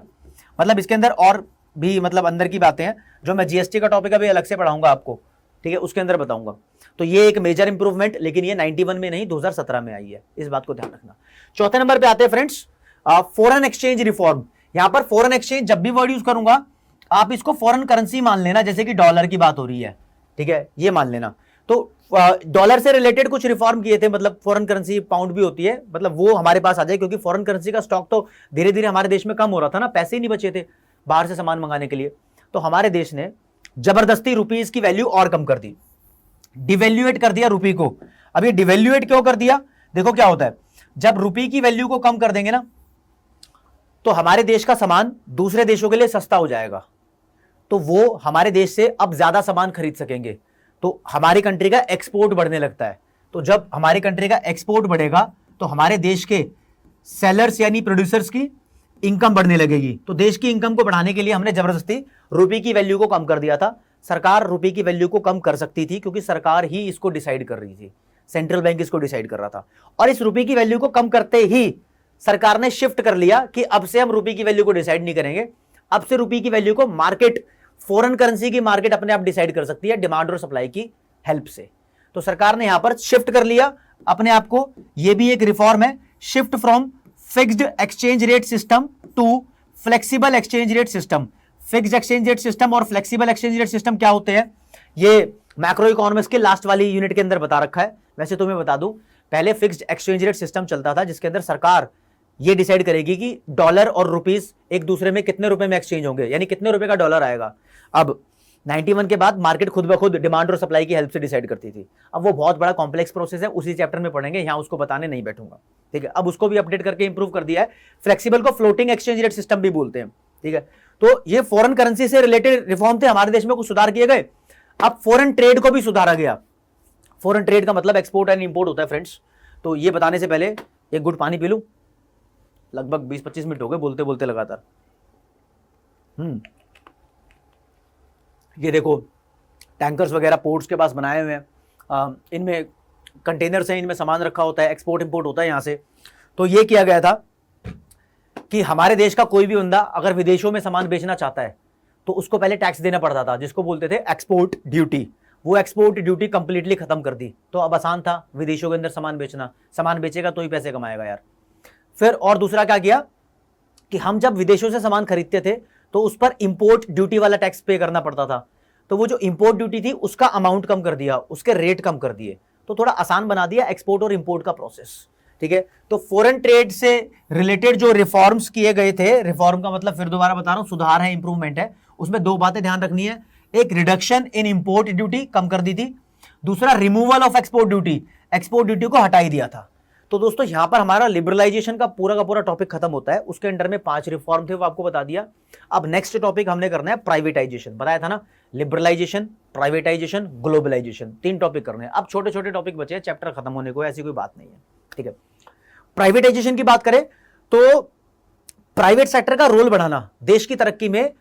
मतलब इसके अंदर और भी मतलब अंदर की बातें हैं जो मैं GST का टॉपिक अभी अलग से पढ़ाऊंगा आपको। ठीक है, उसके अंदर बताऊंगा। तो ये एक मेजर इंप्रूवमेंट, लेकिन ये 91 में नहीं 2017 में आई है, इस बात को ध्यान रखना। चौथे नंबर पे आते हैं फ्रेंड्स, फॉरेन एक्सचेंज रिफॉर्म। यहां पर फॉरेन एक्सचेंज जब भी वर्ड यूज करूंगा आप इसको फॉरेन करेंसी मान लेना, जैसे कि डॉलर की बात हो रही है। ठीक है, ये मान लेना। तो डॉलर से रिलेटेड कुछ रिफॉर्म किए थे, मतलब फॉरेन करेंसी पाउंड भी होती है, मतलब वो हमारे पास आ जाए, क्योंकि फॉरेन करेंसी का स्टॉक तो धीरे धीरे हमारे देश में कम हो रहा था ना, पैसे ही नहीं बचे थे बाहर से सामान मंगाने के लिए। तो हमारे देश ने जबरदस्ती रुपीज की वैल्यू और कम कर दी, डिवेल्युएट कर दिया रुपी को। अब ये डिवेल्युएट क्यों कर दिया, देखो क्या होता है, जब रुपी की वैल्यू को कम कर देंगे ना तो हमारे देश का सामान दूसरे देशों के लिए सस्ता हो जाएगा, तो वो हमारे देश से अब ज्यादा सामान खरीद सकेंगे, तो हमारी कंट्री का एक्सपोर्ट बढ़ने लगता है। तो जब हमारी कंट्री का एक्सपोर्ट बढ़ेगा तो हमारे देश के सेलर्स यानी प्रोड्यूसर्स की इनकम बढ़ने लगेगी। तो देश की इनकम को बढ़ाने के लिए हमने जबरदस्ती रुपये की वैल्यू को कम कर दिया था। सरकार रुपये की वैल्यू को कम कर सकती थी क्योंकि सरकार ही इसको डिसाइड कर रही थी, सेंट्रल बैंक इसको डिसाइड कर रहा था। और इस रुपये की वैल्यू को कम करते ही सरकार ने शिफ्ट कर लिया कि अब से हम रुपये की वैल्यू को डिसाइड नहीं करेंगे, अब से रुपये की वैल्यू को मार्केट, फॉरेन करेंसी की मार्केट अपने आप डिसाइड कर सकती है डिमांड और सप्लाई की हेल्प से। तो सरकार ने यहां पर शिफ्ट कर लिया अपने आप को। यह भी एक रिफॉर्म है, shift from fixed exchange rate system to flexible exchange rate system. Fixed exchange rate system और फ्लेक्सिबल एक्सचेंज रेट सिस्टम क्या होते हैं, ये मैक्रो इकोनॉमिक्स के लास्ट वाली यूनिट के अंदर बता रखा है। वैसे तो मैं बता दूं, पहले फिक्स्ड एक्सचेंज रेट सिस्टम चलता था जिसके अंदर सरकार ये डिसाइड करेगी कि डॉलर और रुपीस एक दूसरे में कितने रुपए में एक्सचेंज होंगे, यानी कितने रुपए का डॉलर आएगा। अब 91 के बाद मार्केट खुद ब खुद डिमांड और सप्लाई की हेल्प से डिसाइड करती थी। अब वो बहुत बड़ा कॉम्प्लेक्स प्रोसेस है, उसी चैप्टर में पढ़ेंगे, यहां उसको बताने नहीं बैठूंगा। ठीक है, अब उसको भी अपडेट करके इंप्रूव कर दिया है। फ्लेक्सिबल को फ्लोटिंग एक्सचेंज रेट सिस्टम भी बोलते हैं। ठीक है, तो ये फॉरेन करेंसी से रिलेटेड रिफॉर्म थे, हमारे देश में कुछ सुधार किए गए। अब फॉरेन ट्रेड को भी सुधारा गया। फॉरेन ट्रेड का मतलब एक्सपोर्ट एंड इंपोर्ट होता है फ्रेंड्स। तो ये बताने से पहले एक घुट पानी पी लूं, लगभग 20-25 मिनट हो गए बोलते बोलते लगातार। ये देखो टैंकर्स वगैरह पोर्ट्स के पास बनाए हुए हैं, इनमें कंटेनर्स हैं, इनमें सामान रखा होता है, एक्सपोर्ट इंपोर्ट होता है यहाँ से। तो ये किया गया था कि हमारे देश का कोई भी बंदा अगर विदेशों में सामान बेचना चाहता है तो उसको पहले टैक्स देना पड़ता था, जिसको बोलते थे एक्सपोर्ट ड्यूटी। वो एक्सपोर्ट ड्यूटी कंप्लीटली खत्म कर दी, तो अब आसान था विदेशों के अंदर सामान बेचना। सामान बेचेगा तो ही पैसे कमाएगा यार। फिर और दूसरा क्या किया, कि हम जब विदेशों से सामान खरीदते थे तो उस पर इंपोर्ट ड्यूटी वाला टैक्स पे करना पड़ता था, तो वो जो इंपोर्ट ड्यूटी थी उसका अमाउंट कम कर दिया, उसके रेट कम कर दिए, तो थोड़ा आसान बना दिया एक्सपोर्ट और इंपोर्ट का प्रोसेस। ठीक है, तो फॉरेन ट्रेड से रिलेटेड जो रिफॉर्म्स किए गए थे, रिफॉर्म का मतलब फिर दोबारा बता रहा हूं, सुधार है, इंप्रूवमेंट है, उसमें दो बातें ध्यान रखनी है। एक रिडक्शन इन इंपोर्ट ड्यूटी, कम कर दी थी। दूसरा removal of export duty, export duty को हटाई दिया था। तो दोस्तों यहां पर हमारा लिबरलाइजेशन का पूरा टॉपिक खत्म होता है। उसके अंडर में 5 रिफॉर्म थे, वो आपको बता दिया। अब नेक्स्ट टॉपिक हमने करना है प्राइवेटाइजेशन, बताया था ना, लिबरलाइजेशन, प्राइवेटाइजेशन, ग्लोबलाइजेशन, 3 टॉपिक करने हैं। अब छोटे छोटे टॉपिक बचे हैं, चैप्टर खत्म होने को, ऐसी कोई बात नहीं है। ठीक है, प्राइवेटाइजेशन की बात करें तो प्राइवेट सेक्टर का रोल बढ़ाना, देश की तरक्की में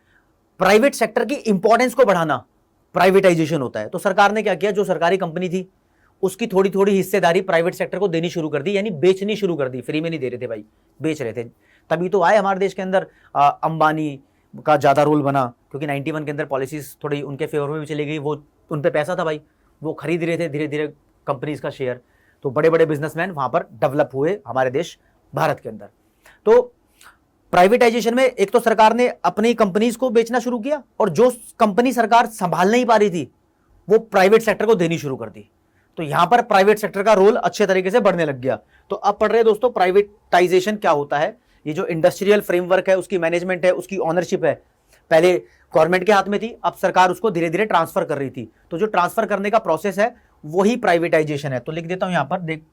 प्राइवेट सेक्टर की इंपॉर्टेंस को बढ़ाना प्राइवेटाइजेशन होता है। तो सरकार ने क्या किया, जो सरकारी कंपनी थी उसकी थोड़ी थोड़ी हिस्सेदारी प्राइवेट सेक्टर को देनी शुरू कर दी, यानी बेचनी शुरू कर दी, फ्री में नहीं दे रहे थे भाई, बेच रहे थे। तभी तो आए हमारे देश के अंदर अंबानी का ज्यादा रोल बना, क्योंकि 91 के अंदर पॉलिसीज थोड़ी उनके फेवर में भी चली गई, वो उन पे पैसा था भाई, वो खरीद रहे थे धीरे धीरे कंपनीज का शेयर, तो बड़े बड़े बिजनेसमैन वहां पर डेवलप हुए हमारे देश भारत के अंदर। तो प्राइवेटाइजेशन में एक तो सरकार ने अपनी कंपनीज को बेचना शुरू किया, और जो कंपनी सरकार संभाल नहीं पा रही थी वो प्राइवेट सेक्टर को देनी शुरू कर दी। तो यहां पर प्राइवेट सेक्टर का रोल अच्छे तरीके से बढ़ने लग गया। तो अब पढ़ रहे हैं दोस्तों प्राइवेटाइजेशन क्या होता है। ये जो इंडस्ट्रियल फ्रेमवर्क है, उसकी मैनेजमेंट है, उसकी ऑनरशिप है, पहले गवर्नमेंट के हाथ में थी, अब सरकार उसको धीरे धीरे ट्रांसफर कर रही थी। तो जो ट्रांसफर करने का प्रोसेस है वही प्राइवेटाइजेशन है। तो लिख देता हूं यहां पर, देख,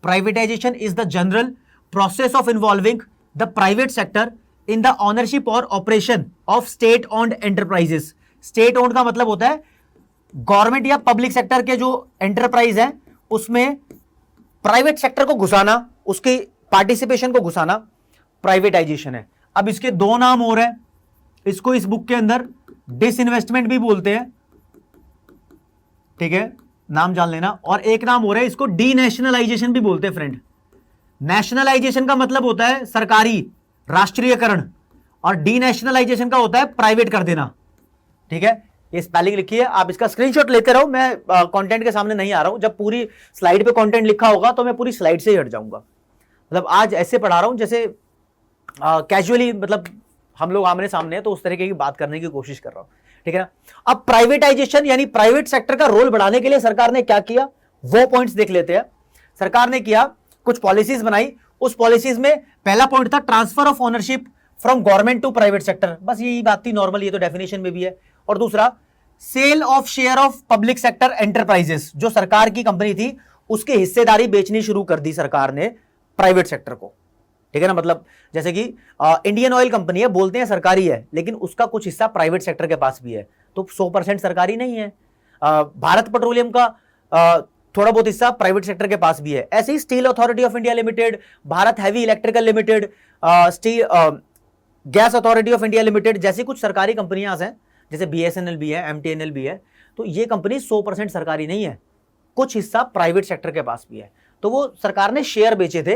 privatization is the general process of involving the private sector in the ownership और operation of state owned enterprises. State owned का मतलब होता है गवर्नमेंट या पब्लिक सेक्टर के जो एंटरप्राइज है उसमें प्राइवेट सेक्टर को घुसाना, उसकी पार्टिसिपेशन को घुसाना, प्राइवेटाइजेशन है। अब इसके 2 नाम और हैं, इसको इस बुक के अंदर डिसइन्वेस्टमेंट भी बोलते हैं, ठीक है, नाम जान लेना। और एक नाम हो रहा है, इसको डीनेशनलाइजेशन भी बोलते हैं फ्रेंड। नेशनलाइजेशन का मतलब होता है सरकारी राष्ट्रीयकरण, और डीनेशनलाइजेशन का होता है प्राइवेट कर देना। ठीक है, ये स्पेलिंग लिखी है, आप इसका स्क्रीनशॉट लेते रहो, मैं कंटेंट के सामने नहीं आ रहा हूं। जब पूरी स्लाइड पे कंटेंट लिखा होगा तो मैं पूरी स्लाइड से ही हट जाऊंगा। मतलब आज ऐसे पढ़ा रहा हूं जैसे कैजुअली, मतलब हम लोग आमने सामने हैं, तो उस तरीके की बात करने की कोशिश कर रहा हूं। ठीक है ना। अब प्राइवेटाइजेशन यानी प्राइवेट सेक्टर का रोल बढ़ाने के लिए सरकार ने क्या किया, वो पॉइंट्स देख लेते हैं। सरकार ने किया, कुछ पॉलिसीज बनाई। उस पॉलिसीज में पहला पॉइंट था transfer of ownership from government to private sector, बस यही बात थी नॉर्मल, ये तो डेफिनेशन में भी है। और दूसरा sale of share of public sector enterprises, जो सरकार की कंपनी थी उसकी हिस्सेदारी बेचनी शुरू कर दी सरकार ने प्राइवेट सेक्टर को। ठीक है ना, मतलब जैसे कि इंडियन ऑयल कंपनी है, बोलते हैं सरकारी है, लेकिन उसका कुछ हिस्सा प्राइवेट सेक्टर के पास भी है, तो 100% सरकारी नहीं है। भारत पेट्रोलियम का थोड़ा बहुत हिस्सा प्राइवेट सेक्टर के पास भी है। ऐसे ही steel authority of India limited, Bharat heavy electrical limited, steel gas authority of India limited जैसी कुछ सरकारी कंपनियां हैं, जैसे BSNL भी है, MTNL भी है। तो ये कंपनी 100% सरकारी नहीं है, कुछ हिस्सा प्राइवेट सेक्टर के पास भी है। तो वो सरकार ने शेयर बेचे थे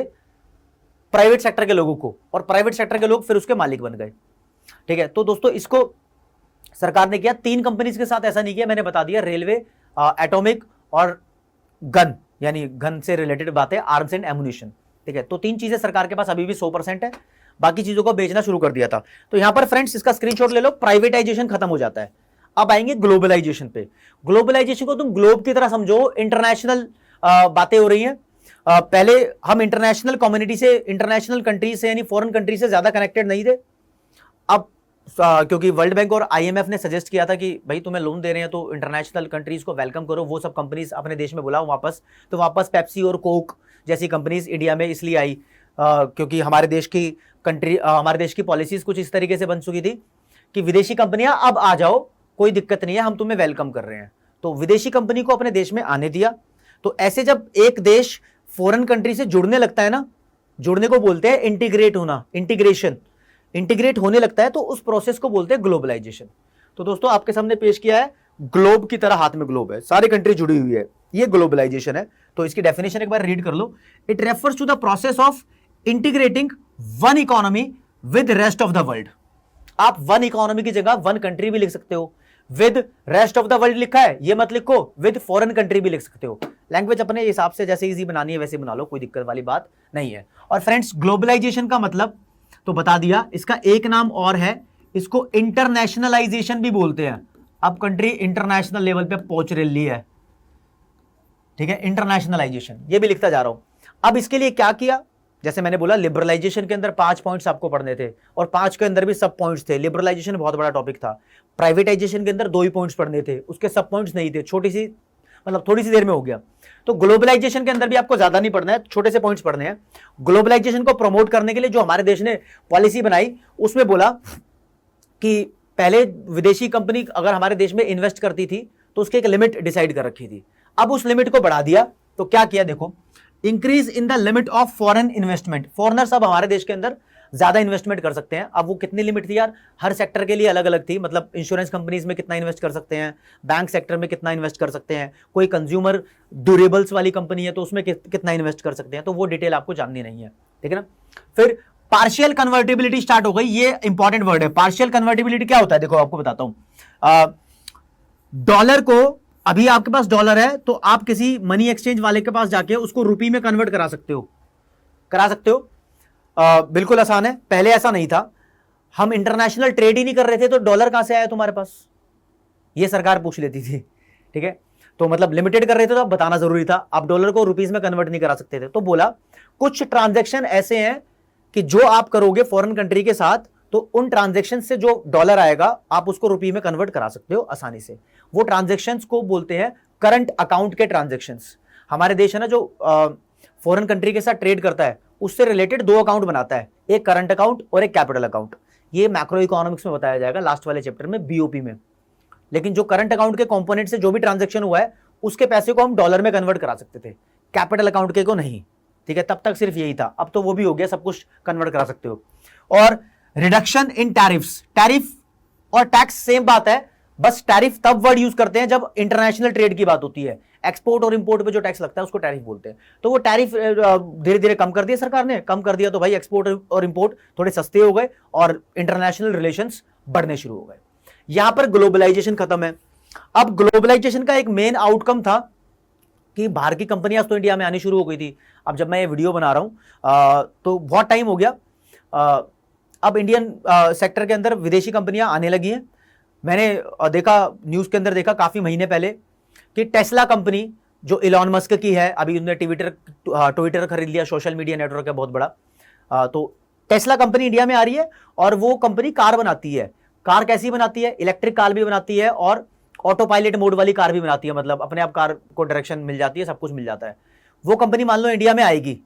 प्राइवेट सेक्टर के लोगों को, और प्राइवेट सेक्टर के लोग फिर उसके मालिक बन गए। ठीक है, तो दोस्तों इसको सरकार ने किया। 3 कंपनीज के साथ ऐसा नहीं किया, मैंने बता दिया, रेलवे, एटॉमिक और गन, यानी गन से रिलेटेड बातें, आर्म्स एंड एमुनिशन। ठीक है, तो 3 चीजें सरकार के पास अभी भी 100% है, बाकी चीजों को बेचना शुरू कर दिया था। तो यहां पर फ्रेंड्स इसका स्क्रीनशॉट ले लो, प्राइवेटाइजेशन खत्म हो जाता है। अब आएंगे ग्लोबलाइजेशन पे। ग्लोबलाइजेशन को तुम ग्लोब की तरह समझो, इंटरनेशनल बातें हो रही हैं। पहले हम इंटरनेशनल कम्युनिटी से, इंटरनेशनल कंट्री से, यानी फॉरेन कंट्री से ज्यादा कनेक्टेड नहीं थे। अब क्योंकि वर्ल्ड बैंक और IMF ने सजेस्ट किया था कि भाई तुम्हें लोन दे रहे हैं तो इंटरनेशनल कंट्रीज को वेलकम करो, वो सब कंपनीज अपने देश में बुलाओ वापस। तो वापस पेप्सी और कोक जैसी कंपनीज इंडिया में इसलिए आई क्योंकि हमारे देश की पॉलिसीज कुछ इस तरीके से बन चुकी थी कि विदेशी कंपनियां अब आ जाओ, कोई दिक्कत नहीं है, हम तुम्हें वेलकम कर रहे हैं। तो विदेशी कंपनी को अपने देश में आने दिया। तो ऐसे जब एक देश फॉरेन कंट्री से जुड़ने लगता है ना, जुड़ने को बोलते हैं इंटीग्रेट होना, इंटीग्रेट होने लगता है, तो उस प्रोसेस को बोलते हैं ग्लोबलाइजेशन। तो दोस्तों आपके सामने पेश किया है, ग्लोब की तरह हाथ में ग्लोब है, सारी कंट्री जुड़ी हुई है, ये ग्लोबलाइजेशन है। तो इसकी डेफिनेशन एक बार रीड कर लो। It refers to the process of integrating one economy with rest of the world. आप वन इकोनॉमी की जगह वन कंट्री भी लिख सकते हो, with rest of the world लिखा है, ये मत लिखो, विद फॉरेन कंट्री भी लिख सकते हो। लैंग्वेज अपने हिसाब से जैसे इजी बनानी है वैसे बना लो, कोई दिक्कत वाली बात नहीं है। और फ्रेंड्स ग्लोबलाइजेशन का मतलब तो बता दिया। इसका एक नाम और है, इसको इंटरनेशनलाइजेशन भी बोलते हैं। अब कंट्री इंटरनेशनल लेवल पे पहुंच रही है, ठीक है, इंटरनेशनलाइजेशन, ये भी लिखता जा रहा हूं। अब इसके लिए क्या किया, जैसे मैंने बोला लिबरलाइजेशन के अंदर 5 पॉइंट्स आपको पढ़ने थे और 5 के अंदर भी सब पॉइंट्स थे। लिबरलाइजेशन बहुत बड़ा टॉपिक था। प्राइवेटाइजेशन के अंदर 2 ही पॉइंट्स पढ़ने थे, उसके सब पॉइंट्स नहीं थे, छोटी सी मतलब थोड़ी सी देर में हो गया। तो ग्लोबलाइजेशन के अंदर भी आपको ज्यादा नहीं पढ़ना है, छोटे से पॉइंट्स पढ़ने हैं। ग्लोबलाइजेशन को प्रमोट करने के लिए जो हमारे देश ने पॉलिसी बनाई, उसमें बोला कि पहले विदेशी कंपनी अगर हमारे देश में इन्वेस्ट करती थी तो उसकी एक लिमिट डिसाइड कर रखी थी। अब उस लिमिट को बढ़ा दिया। तो क्या किया देखो, increase in the limit of foreign investment. Foreigners अब हमारे देश के अंदर ज्यादा इन्वेस्टमेंट कर सकते हैं। अब वो कितनी लिमिट थी यार, हर सेक्टर के लिए अलग अलग थी। मतलब इंश्योरेंस कंपनीज में कितना इन्वेस्ट कर सकते हैं, बैंक सेक्टर में कितना इन्वेस्ट कर सकते हैं, कोई कंज्यूमर ड्यूरेबल्स वाली कंपनी है तो उसमें कितना इन्वेस्ट कर सकते हैं। तो वो डिटेल आपको जाननी नहीं है, ठीक है ना। फिर पार्शियल कन्वर्टिबिलिटी स्टार्ट हो गई। ये इंपॉर्टेंट वर्ड है। पार्शियल कन्वर्टिबिलिटी क्या होता है, देखो आपको बताता हूं। डॉलर को, अभी आपके पास डॉलर है तो आप किसी मनी एक्सचेंज वाले के पास जाके उसको रुपये में कन्वर्ट करा सकते हो, करा सकते हो। बिल्कुल आसान है। पहले ऐसा नहीं था, हम इंटरनेशनल ट्रेड ही नहीं कर रहे थे तो डॉलर कहां से आया तुम्हारे पास, ये सरकार पूछ लेती थी, ठीक है। तो मतलब लिमिटेड कर रहे थे तो अब बताना जरूरी था। आप डॉलर को रुपीज में कन्वर्ट नहीं करा सकते थे। तो बोला कुछ ट्रांजैक्शन ऐसे हैं कि जो आप करोगे फॉरेन कंट्री के साथ तो उन ट्रांजैक्शन से जो डॉलर आएगा आप उसको रुपये में कन्वर्ट करा सकते हो आसानी से। वो ट्रांजैक्शंस को बोलते हैं करंट अकाउंट के ट्रांजैक्शंस। हमारे देश है ना जो फॉरेन कंट्री के साथ ट्रेड करता है उससे रिलेटेड 2 अकाउंट बनाता है, एक करंट अकाउंट और एक कैपिटल अकाउंट। ये मैक्रो इकोनॉमिक्स में बताया जाएगा लास्ट वाले चैप्टर में, बीओपी में। लेकिन जो करंट अकाउंट के कंपोनेंट से जो भी ट्रांजैक्शन हुआ है उसके पैसे को हम डॉलर में कन्वर्ट करा सकते थे, कैपिटल अकाउंट के को नहीं, ठीक है। तब तक सिर्फ यही था, अब तो वो भी हो गया, सब कुछ कन्वर्ट करा सकते हो। और रिडक्शन इन टैरिफ्स, टैरिफ और टैक्स सेम बात है, बस टैरिफ तब वर्ड यूज करते हैं जब इंटरनेशनल ट्रेड की बात होती है। एक्सपोर्ट और इंपोर्ट पे जो टैक्स लगता है उसको टैरिफ बोलते हैं। तो वो टैरिफ धीरे धीरे कम कर दिया सरकार ने, कम कर दिया तो भाई एक्सपोर्ट और इंपोर्ट थोड़े सस्ते हो गए और इंटरनेशनल रिलेशंस बढ़ने शुरू हो गए। यहां पर ग्लोबलाइजेशन खत्म है। अब ग्लोबलाइजेशन का एक मेन आउटकम था कि बाहर की कंपनियां तो इंडिया में आनी शुरू हो गई थी। अब जब मैं ये वीडियो बना रहा हूं तो बहुत टाइम हो गया, अब इंडियन सेक्टर के अंदर विदेशी कंपनियां आने लगी हैं। मैंने देखा, न्यूज़ के अंदर देखा काफ़ी महीने पहले कि टेस्ला कंपनी जो इलॉन मस्क की है, अभी उन्होंने ट्विटर खरीद लिया, सोशल मीडिया नेटवर्क है बहुत बड़ा। तो टेस्ला कंपनी इंडिया में आ रही है और वो कंपनी कार बनाती है। कार कैसी बनाती है, इलेक्ट्रिक कार भी बनाती है और ऑटो पायलट मोड वाली कार भी बनाती है। मतलब अपने आप कार को डायरेक्शन मिल जाती है, सब कुछ मिल जाता है। वो कंपनी मान लो इंडिया में आएगी,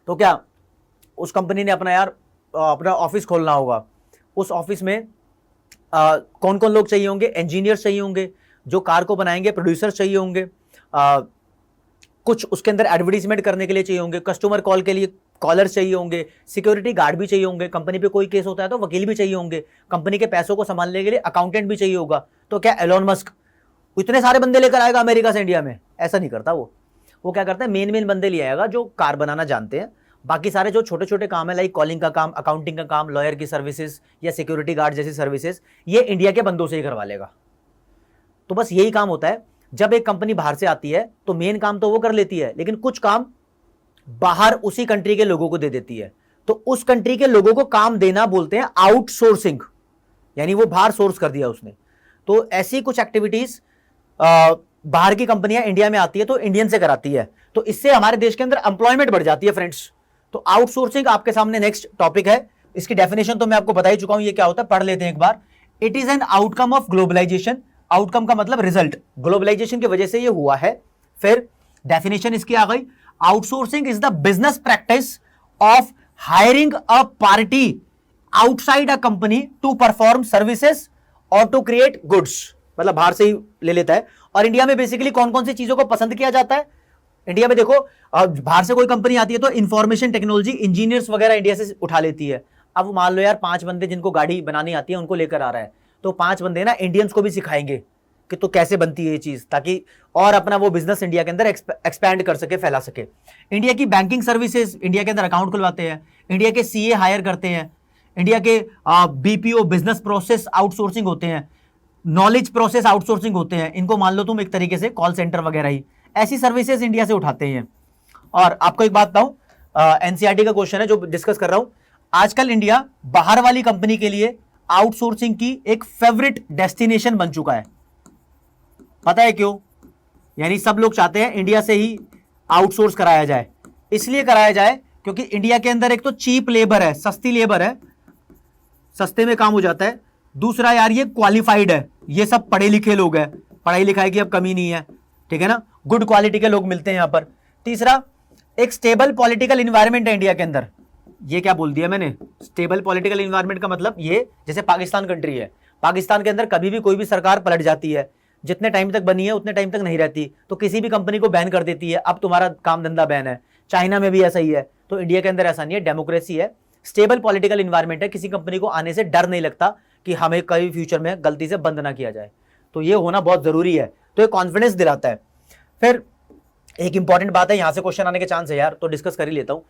तो क्या उस कंपनी ने अपना ऑफिस खोलना होगा। उस ऑफिस में कौन कौन लोग चाहिए होंगे, इंजीनियर्स चाहिए होंगे जो कार को बनाएंगे, प्रोड्यूसर्स चाहिए होंगे, कुछ उसके अंदर एडवर्टीजमेंट करने के लिए चाहिए होंगे, कस्टमर कॉल के लिए कॉलर्स चाहिए होंगे, सिक्योरिटी गार्ड भी चाहिए होंगे, कंपनी पे कोई केस होता है तो वकील भी चाहिए होंगे, कंपनी के पैसों को संभालने के लिए अकाउंटेंट भी चाहिए होगा। तो क्या एलोन मस्क इतने सारे बंदे लेकर आएगा अमेरिका से इंडिया में? ऐसा नहीं करता वो क्या करता है, मेन बंदे ले आएगा जो कार बनाना जानते हैं। बाकी सारे जो छोटे छोटे काम है, लाइक कॉलिंग का काम, अकाउंटिंग का काम, लॉयर की सर्विसेज या सिक्योरिटी गार्ड जैसी सर्विसेज, ये इंडिया के बंदों से ही करवा लेगा। तो बस यही काम होता है। जब एक कंपनी बाहर से आती है तो मेन काम तो वो कर लेती है, लेकिन कुछ काम बाहर उसी कंट्री के लोगों को दे देती है। तो उस कंट्री के लोगों को काम देना बोलते हैं आउटसोर्सिंग, यानी वो बाहर सोर्स कर दिया उसने। तो ऐसी कुछ एक्टिविटीज बाहर की कंपनियां इंडिया में आती है तो इंडियन से कराती है, तो इससे हमारे देश के अंदर एम्प्लॉयमेंट बढ़ जाती है फ्रेंड्स। तो आउटसोर्सिंग आपके सामने नेक्स्ट टॉपिक है। इसकी डेफिनेशन तो मैं आपको बता ही चुका हूं, ये क्या होता है, पढ़ लेते हैं एक बार। It is an outcome of globalization. Outcome का मतलब रिजल्ट, ग्लोबलाइजेशन की वजह से ये हुआ है। फिर डेफिनेशन इसकी आ गई, outsourcing is the business practice of hiring a party outside a company to perform services और टू क्रिएट गुड्स। मतलब बाहर से ही ले लेता है। और इंडिया में बेसिकली कौन कौन सी चीजों को पसंद किया जाता है, इंडिया में देखो, बाहर से कोई कंपनी आती है तो इंफॉर्मेशन टेक्नोलॉजी इंजीनियर्स वगैरह इंडिया से उठा लेती है। अब मान लो यार 5 बंदे जिनको गाड़ी बनानी आती है उनको लेकर आ रहा है, तो 5 बंदे ना इंडियंस को भी सिखाएंगे कि तो कैसे बनती है ये चीज, ताकि और अपना वो बिजनेस इंडिया के अंदर एक्सपैंड कर सके, फैला सके। इंडिया की बैंकिंग सर्विसेज, इंडिया के अंदर अकाउंट खुलवाते हैं, इंडिया के सीए हायर करते हैं, इंडिया के बीपीओ बिजनेस प्रोसेस आउटसोर्सिंग होते हैं, नॉलेज प्रोसेस आउटसोर्सिंग होते हैं। इनको मान लो तुम एक तरीके से कॉल सेंटर वगैरह ही, ऐसी सर्विसेज इंडिया से उठाते हैं। और आपको एक बात बताऊं, एनसीईआरटी का क्वेश्चन है जो डिस्कस कर रहा हूं। आजकल इंडिया बाहर वाली कंपनी के लिए आउटसोर्सिंग की एक फेवरेट डेस्टिनेशन बन चुका है। पता है क्यों? यानी सब लोग चाहते हैं इंडिया से ही आउटसोर्स कराया जाए। इसलिए कराया जाए क्योंकि इंडिया के अंदर एक तो चीप लेबर है, सस्ती लेबर है, सस्ते में काम हो जाता है। दूसरा यार ये क्वालिफाइड है, ये सब पढ़े लिखे लोग हैं, पढ़ाई लिखाई की अब कमी नहीं है, ठीक है ना, गुड क्वालिटी के लोग मिलते हैं यहां पर। तीसरा, एक स्टेबल पॉलिटिकल इन्वायरमेंट है इंडिया के अंदर। ये क्या बोल दिया मैंने? स्टेबल पॉलिटिकल इन्वायरमेंट का मतलब ये जैसे पाकिस्तान कंट्री है, पाकिस्तान के अंदर कभी भी कोई भी सरकार पलट जाती है, जितने टाइम तक बनी है उतने टाइम तक नहीं रहती, तो किसी भी कंपनी को बैन कर देती है, अब तुम्हारा काम धंधा बैन है। चाइना में भी ऐसा ही है, तो इंडिया के अंदर ऐसा नहीं है, डेमोक्रेसी है, स्टेबल पॉलिटिकल इन्वायरमेंट है, किसी कंपनी को आने से डर नहीं लगता कि हमें कभी फ्यूचर में गलती से बंद ना किया जाए। तो ये होना बहुत जरूरी है, तो ये कॉन्फिडेंस दिलाता है। फिर एक इंपॉर्टेंट बात है, यहां से क्वेश्चन आने के चांस है यार, तो डिस्कस कर ही लेता हूं।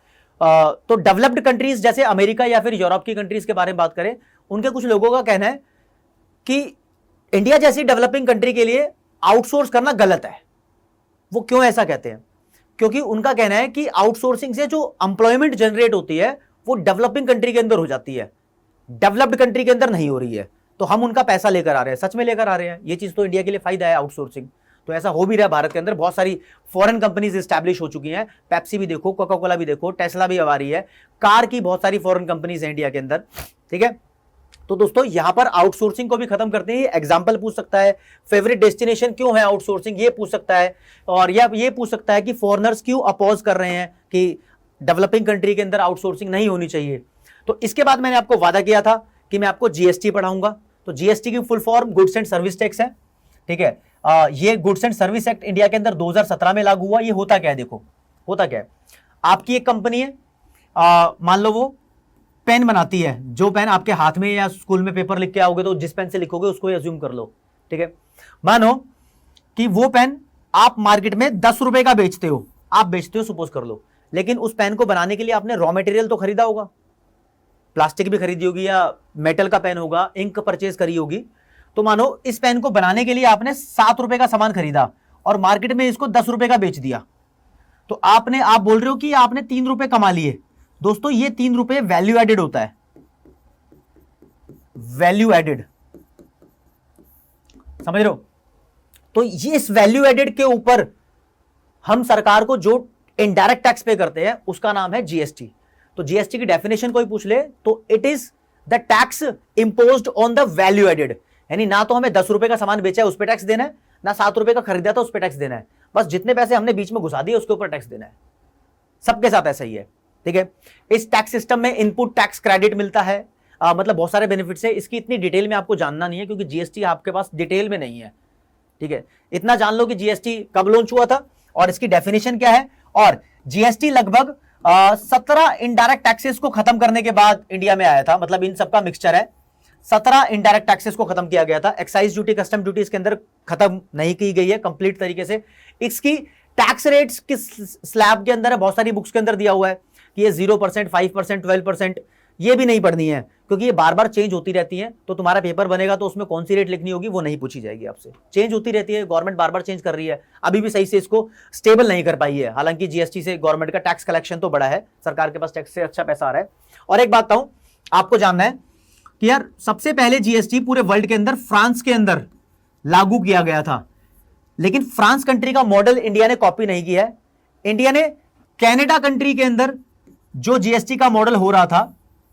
तो डेवलप्ड कंट्रीज जैसे अमेरिका या फिर यूरोप की कंट्रीज के बारे में बात करें, उनके कुछ लोगों का कहना है कि इंडिया जैसी डेवलपिंग कंट्री के लिए आउटसोर्स करना गलत है। वो क्यों ऐसा कहते हैं? क्योंकि उनका कहना है कि आउटसोर्सिंग से जो एम्प्लॉयमेंट जनरेट होती है वो डेवलपिंग कंट्री के अंदर हो जाती है, डेवलप्ड कंट्री के अंदर नहीं हो रही है, तो हम उनका पैसा लेकर आ रहे हैं। सच में लेकर आ रहे हैं, ये चीज तो इंडिया के लिए फायदा है आउटसोर्सिंग। तो ऐसा हो भी रहा है भारत के अंदर, बहुत सारी फॉरेन कंपनीज एस्टैब्लिश हो चुकी हैं, पेप्सी भी देखो, कोका कोला भी देखो, टेस्ला भी आ रही है, कार की बहुत सारी फॉरेन कंपनीज हैं इंडिया के अंदर, ठीक है। तो दोस्तों यहां पर आउटसोर्सिंग को भी खत्म करते हैं। एग्जांपल पूछ सकता है, फेवरेट डेस्टिनेशन क्यों है आउटसोर्सिंग, ये पूछ सकता है, और या ये पूछ सकता है कि फॉरेनर्स क्यों अपोज कर रहे हैं कि डेवलपिंग कंट्री के अंदर आउटसोर्सिंग नहीं होनी चाहिए। तो इसके बाद मैंने आपको वादा किया था कि मैं आपको जीएसटी पढ़ाऊंगा। तो जीएसटी की full form goods and service tax है, ठीक है। ये goods and service act India के अंदर 2017 में लागू हुआ। ये होता क्या है? देखो होता क्या है, आपकी एक कंपनी है, मान लो वो पेन बनाती है, जो पेन आपके हाथ में या स्कूल में पेपर लिख के आओगे तो जिस पेन से लिखोगे उसको ही अज्यूम कर लो, ठीक है। मानो कि वो पेन आप मार्केट में 10 रुपए का बेचते हो, आप बेचते हो सपोज कर लो, लेकिन उस पेन को बनाने के लिए आपने रॉ मटेरियल तो खरीदा होगा, प्लास्टिक भी खरीदी होगी या मेटल का पेन होगा, इंक परचेज करी होगी। तो मानो इस पेन को बनाने के लिए आपने 7 रुपए का सामान खरीदा और मार्केट में इसको 10 रुपए का बेच दिया, तो आप बोल रहे हो कि आपने 3 रुपए कमा लिए। दोस्तों ये 3 रुपए वैल्यू एडेड होता है, वैल्यू एडेड, समझ रहे हो? तो ये इस वैल्यू एडेड के ऊपर हम सरकार को जो इनडायरेक्ट टैक्स पे करते हैं उसका नाम है जीएसटी। तो जीएसटी की डेफिनेशन कोई पूछ ले तो it is the tax imposed on the value added, यानी ना तो हमें 10 रुपए का सामान बेचा है उस पर टैक्स देना है, ना 7 रुपए का खरीदा था उस पर टैक्स देना है, बस जितने पैसे हमने बीच में घुसा दिए उसके ऊपर टैक्स देना है। सबके साथ ऐसा ही है, ठीक है। इस टैक्स सिस्टम में इनपुट टैक्स क्रेडिट मिलता है, मतलब बहुत सारे बेनिफिट्स है। इसकी इतनी डिटेल में आपको जानना नहीं है क्योंकि जीएसटी आपके पास डिटेल में नहीं है, ठीक है। इतना जान लो कि जीएसटी कब लॉन्च हुआ था और इसकी डेफिनेशन क्या है। और जीएसटी लगभग 17 इनडायरेक्ट टैक्सेस को खत्म करने के बाद इंडिया में आया था, मतलब इन सबका मिक्सचर है। 17 इनडायरेक्ट टैक्सेस को खत्म किया गया था। एक्साइज ड्यूटी, कस्टम ड्यूटी इसके अंदर खत्म नहीं की गई है कंप्लीट तरीके से। इसकी टैक्स रेट्स किस स्लैब के अंदर है, बहुत सारी बुक्स के अंदर दिया हुआ है कि ये 0%, 5%, 12%, ये भी नहीं पढ़नी है क्योंकि ये बार बार चेंज होती रहती है। तो तुम्हारा पेपर बनेगा तो उसमें कौन सी रेट लिखनी होगी वो नहीं पूछी जाएगी आपसे, चेंज होती रहती है, गवर्नमेंट बार बार चेंज कर रही है, अभी भी सही से इसको स्टेबल नहीं कर पाई है। हालांकि जीएसटी से गवर्नमेंट का टैक्स कलेक्शन तो बड़ा है, सरकार के पास टैक्स से अच्छा पैसा आ रहा है। और एक बात कहूं, आपको जानना है कि यार सबसे पहले जीएसटी पूरे वर्ल्ड के अंदर फ्रांस के अंदर लागू किया गया था, लेकिन फ्रांस कंट्री का मॉडल इंडिया ने कॉपी नहीं किया है। इंडिया ने कनाडा कंट्री के अंदर जो जीएसटी का मॉडल हो रहा था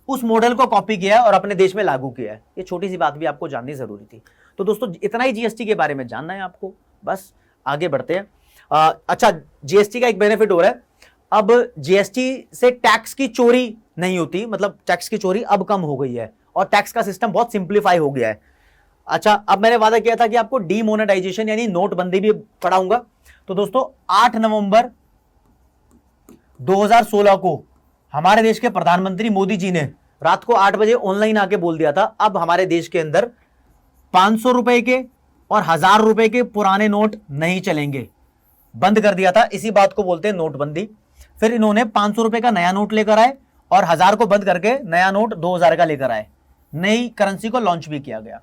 उस मॉडल को कॉपी किया है और अपने देश में लागू किया है। ये छोटी सी बात भी आपको जाननी जरूरी थी। तो दोस्तों इतना ही जीएसटी के बारे में जानना है आपको, बस आगे बढ़ते हैं। अच्छा, जीएसटी का एक बेनिफिट हो रहा है, अब जीएसटी से टैक्स की चोरी नहीं होती, मतलब टैक्स की चोरी अब कम हो गई है और टैक्स का सिस्टम बहुत सिंप्लीफाई हो गया है। अच्छा, अब मैंने वादा किया था कि आपको डीमोनेटाइजेशन यानी नोटबंदी भी पढ़ाऊंगा। तो दोस्तों 8 नवंबर 2016 को हमारे देश के प्रधानमंत्री मोदी जी ने रात को 8 बजे ऑनलाइन आके बोल दिया था अब हमारे देश के अंदर 500 रुपए के और 1000 रुपए के पुराने नोट नहीं चलेंगे, बंद कर दिया था। इसी बात को बोलते हैं नोटबंदी। फिर इन्होंने 500 रुपए का नया नोट लेकर आए और 1000 को बंद करके नया नोट 2000 का लेकर आए, नई करेंसी को लॉन्च भी किया गया।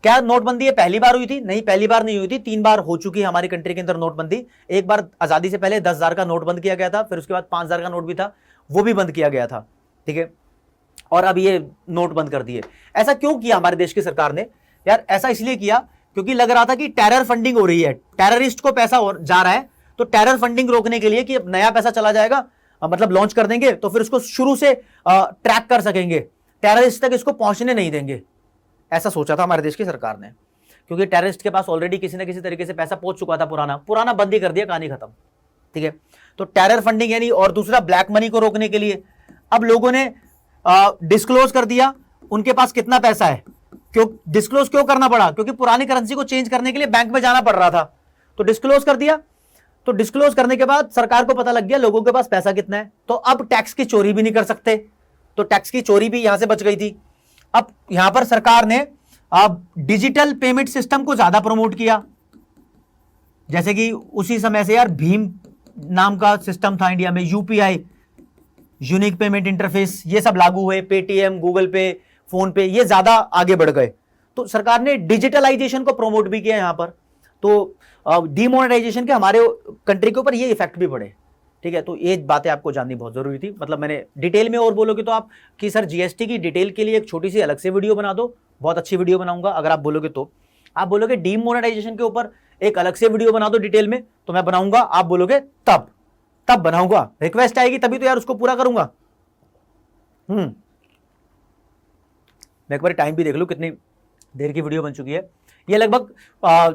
क्या नोटबंदी ये पहली बार हुई थी? नहीं, पहली बार नहीं हुई थी, 3 बार हो चुकी है हमारी कंट्री के अंदर नोटबंदी। एक बार आजादी से पहले 10,000 का नोट बंद किया गया था, फिर उसके बाद 5,000 का नोट भी था, वो भी बंद किया गया था, ठीक है। और अब ये नोट बंद कर दिए। ऐसा क्यों किया हमारे देश की सरकार ने? यार ऐसा इसलिए किया क्योंकि लग रहा था कि टेरर फंडिंग हो रही है, टेररिस्ट को पैसा जा रहा है, तो टेरर फंडिंग रोकने के लिए कि नया पैसा चला जाएगा, मतलब लॉन्च कर देंगे तो फिर उसको शुरू से ट्रैक कर सकेंगे, टेररिस्ट तक इसको पहुंचने नहीं देंगे। ऐसा सोचा था हमारे देश की सरकार ने, क्योंकि टेररिस्ट के पास ऑलरेडी किसी ना किसी तरीके से पैसा पहुंच चुका था, पुराना बंद ही कर दिया, कहानी खत्म, ठीक है। तो टेरर फंडिंग यानी, और दूसरा ब्लैक मनी को रोकने के लिए अब लोगों ने डिस्क्लोज कर दिया उनके पास कितना पैसा है। क्यों डिस्क्लोज क्यों करना पड़ा? क्योंकि पुरानी करेंसी को चेंज करने के लिए बैंक में जाना पड़ रहा था, तो डिस्क्लोज कर दिया। तो डिस्क्लोज करने के बाद सरकार को पता लग गया लोगों के पास पैसा कितना है, तो अब टैक्स की चोरी भी नहीं कर सकते, तो टैक्स की चोरी भी यहां से बच गई थी। अब यहां पर सरकार ने डिजिटल पेमेंट सिस्टम को ज्यादा प्रमोट किया, जैसे कि उसी समय से यार भीम नाम का सिस्टम था इंडिया में, यूपीआई यूनिक पेमेंट इंटरफेस, ये सब लागू हुए, पेटीएम, गूगल पे, फोन पे, ये ज्यादा आगे बढ़ गए। तो सरकार ने डिजिटलाइजेशन को प्रमोट भी किया यहां पर, तो डीमोनेटाइजेशन के हमारे कंट्री के ऊपर ये इफेक्ट भी पड़े, ठीक है। तो ये बातें आपको जाननी बहुत जरूरी थी, मतलब मैंने डिटेल में और बोलोगे तो आप कि सर जीएसटी की डिटेल के लिए एक छोटी सी अलग से वीडियो बना दो, बहुत अच्छी वीडियो बनाऊंगा। अगर आप बोलोगे तो आप बोलोगे डीमोनेटाइजेशन के ऊपर एक अलग से वीडियो बना दो डिटेल में, तो मैं बनाऊंगा। आप बोलोगे तब बनाऊंगा, रिक्वेस्ट आएगी तभी तो यार उसको पूरा करूंगा। मैं एक बार टाइम भी देख लूं कितनी देर की वीडियो बन चुकी है। ये लगभग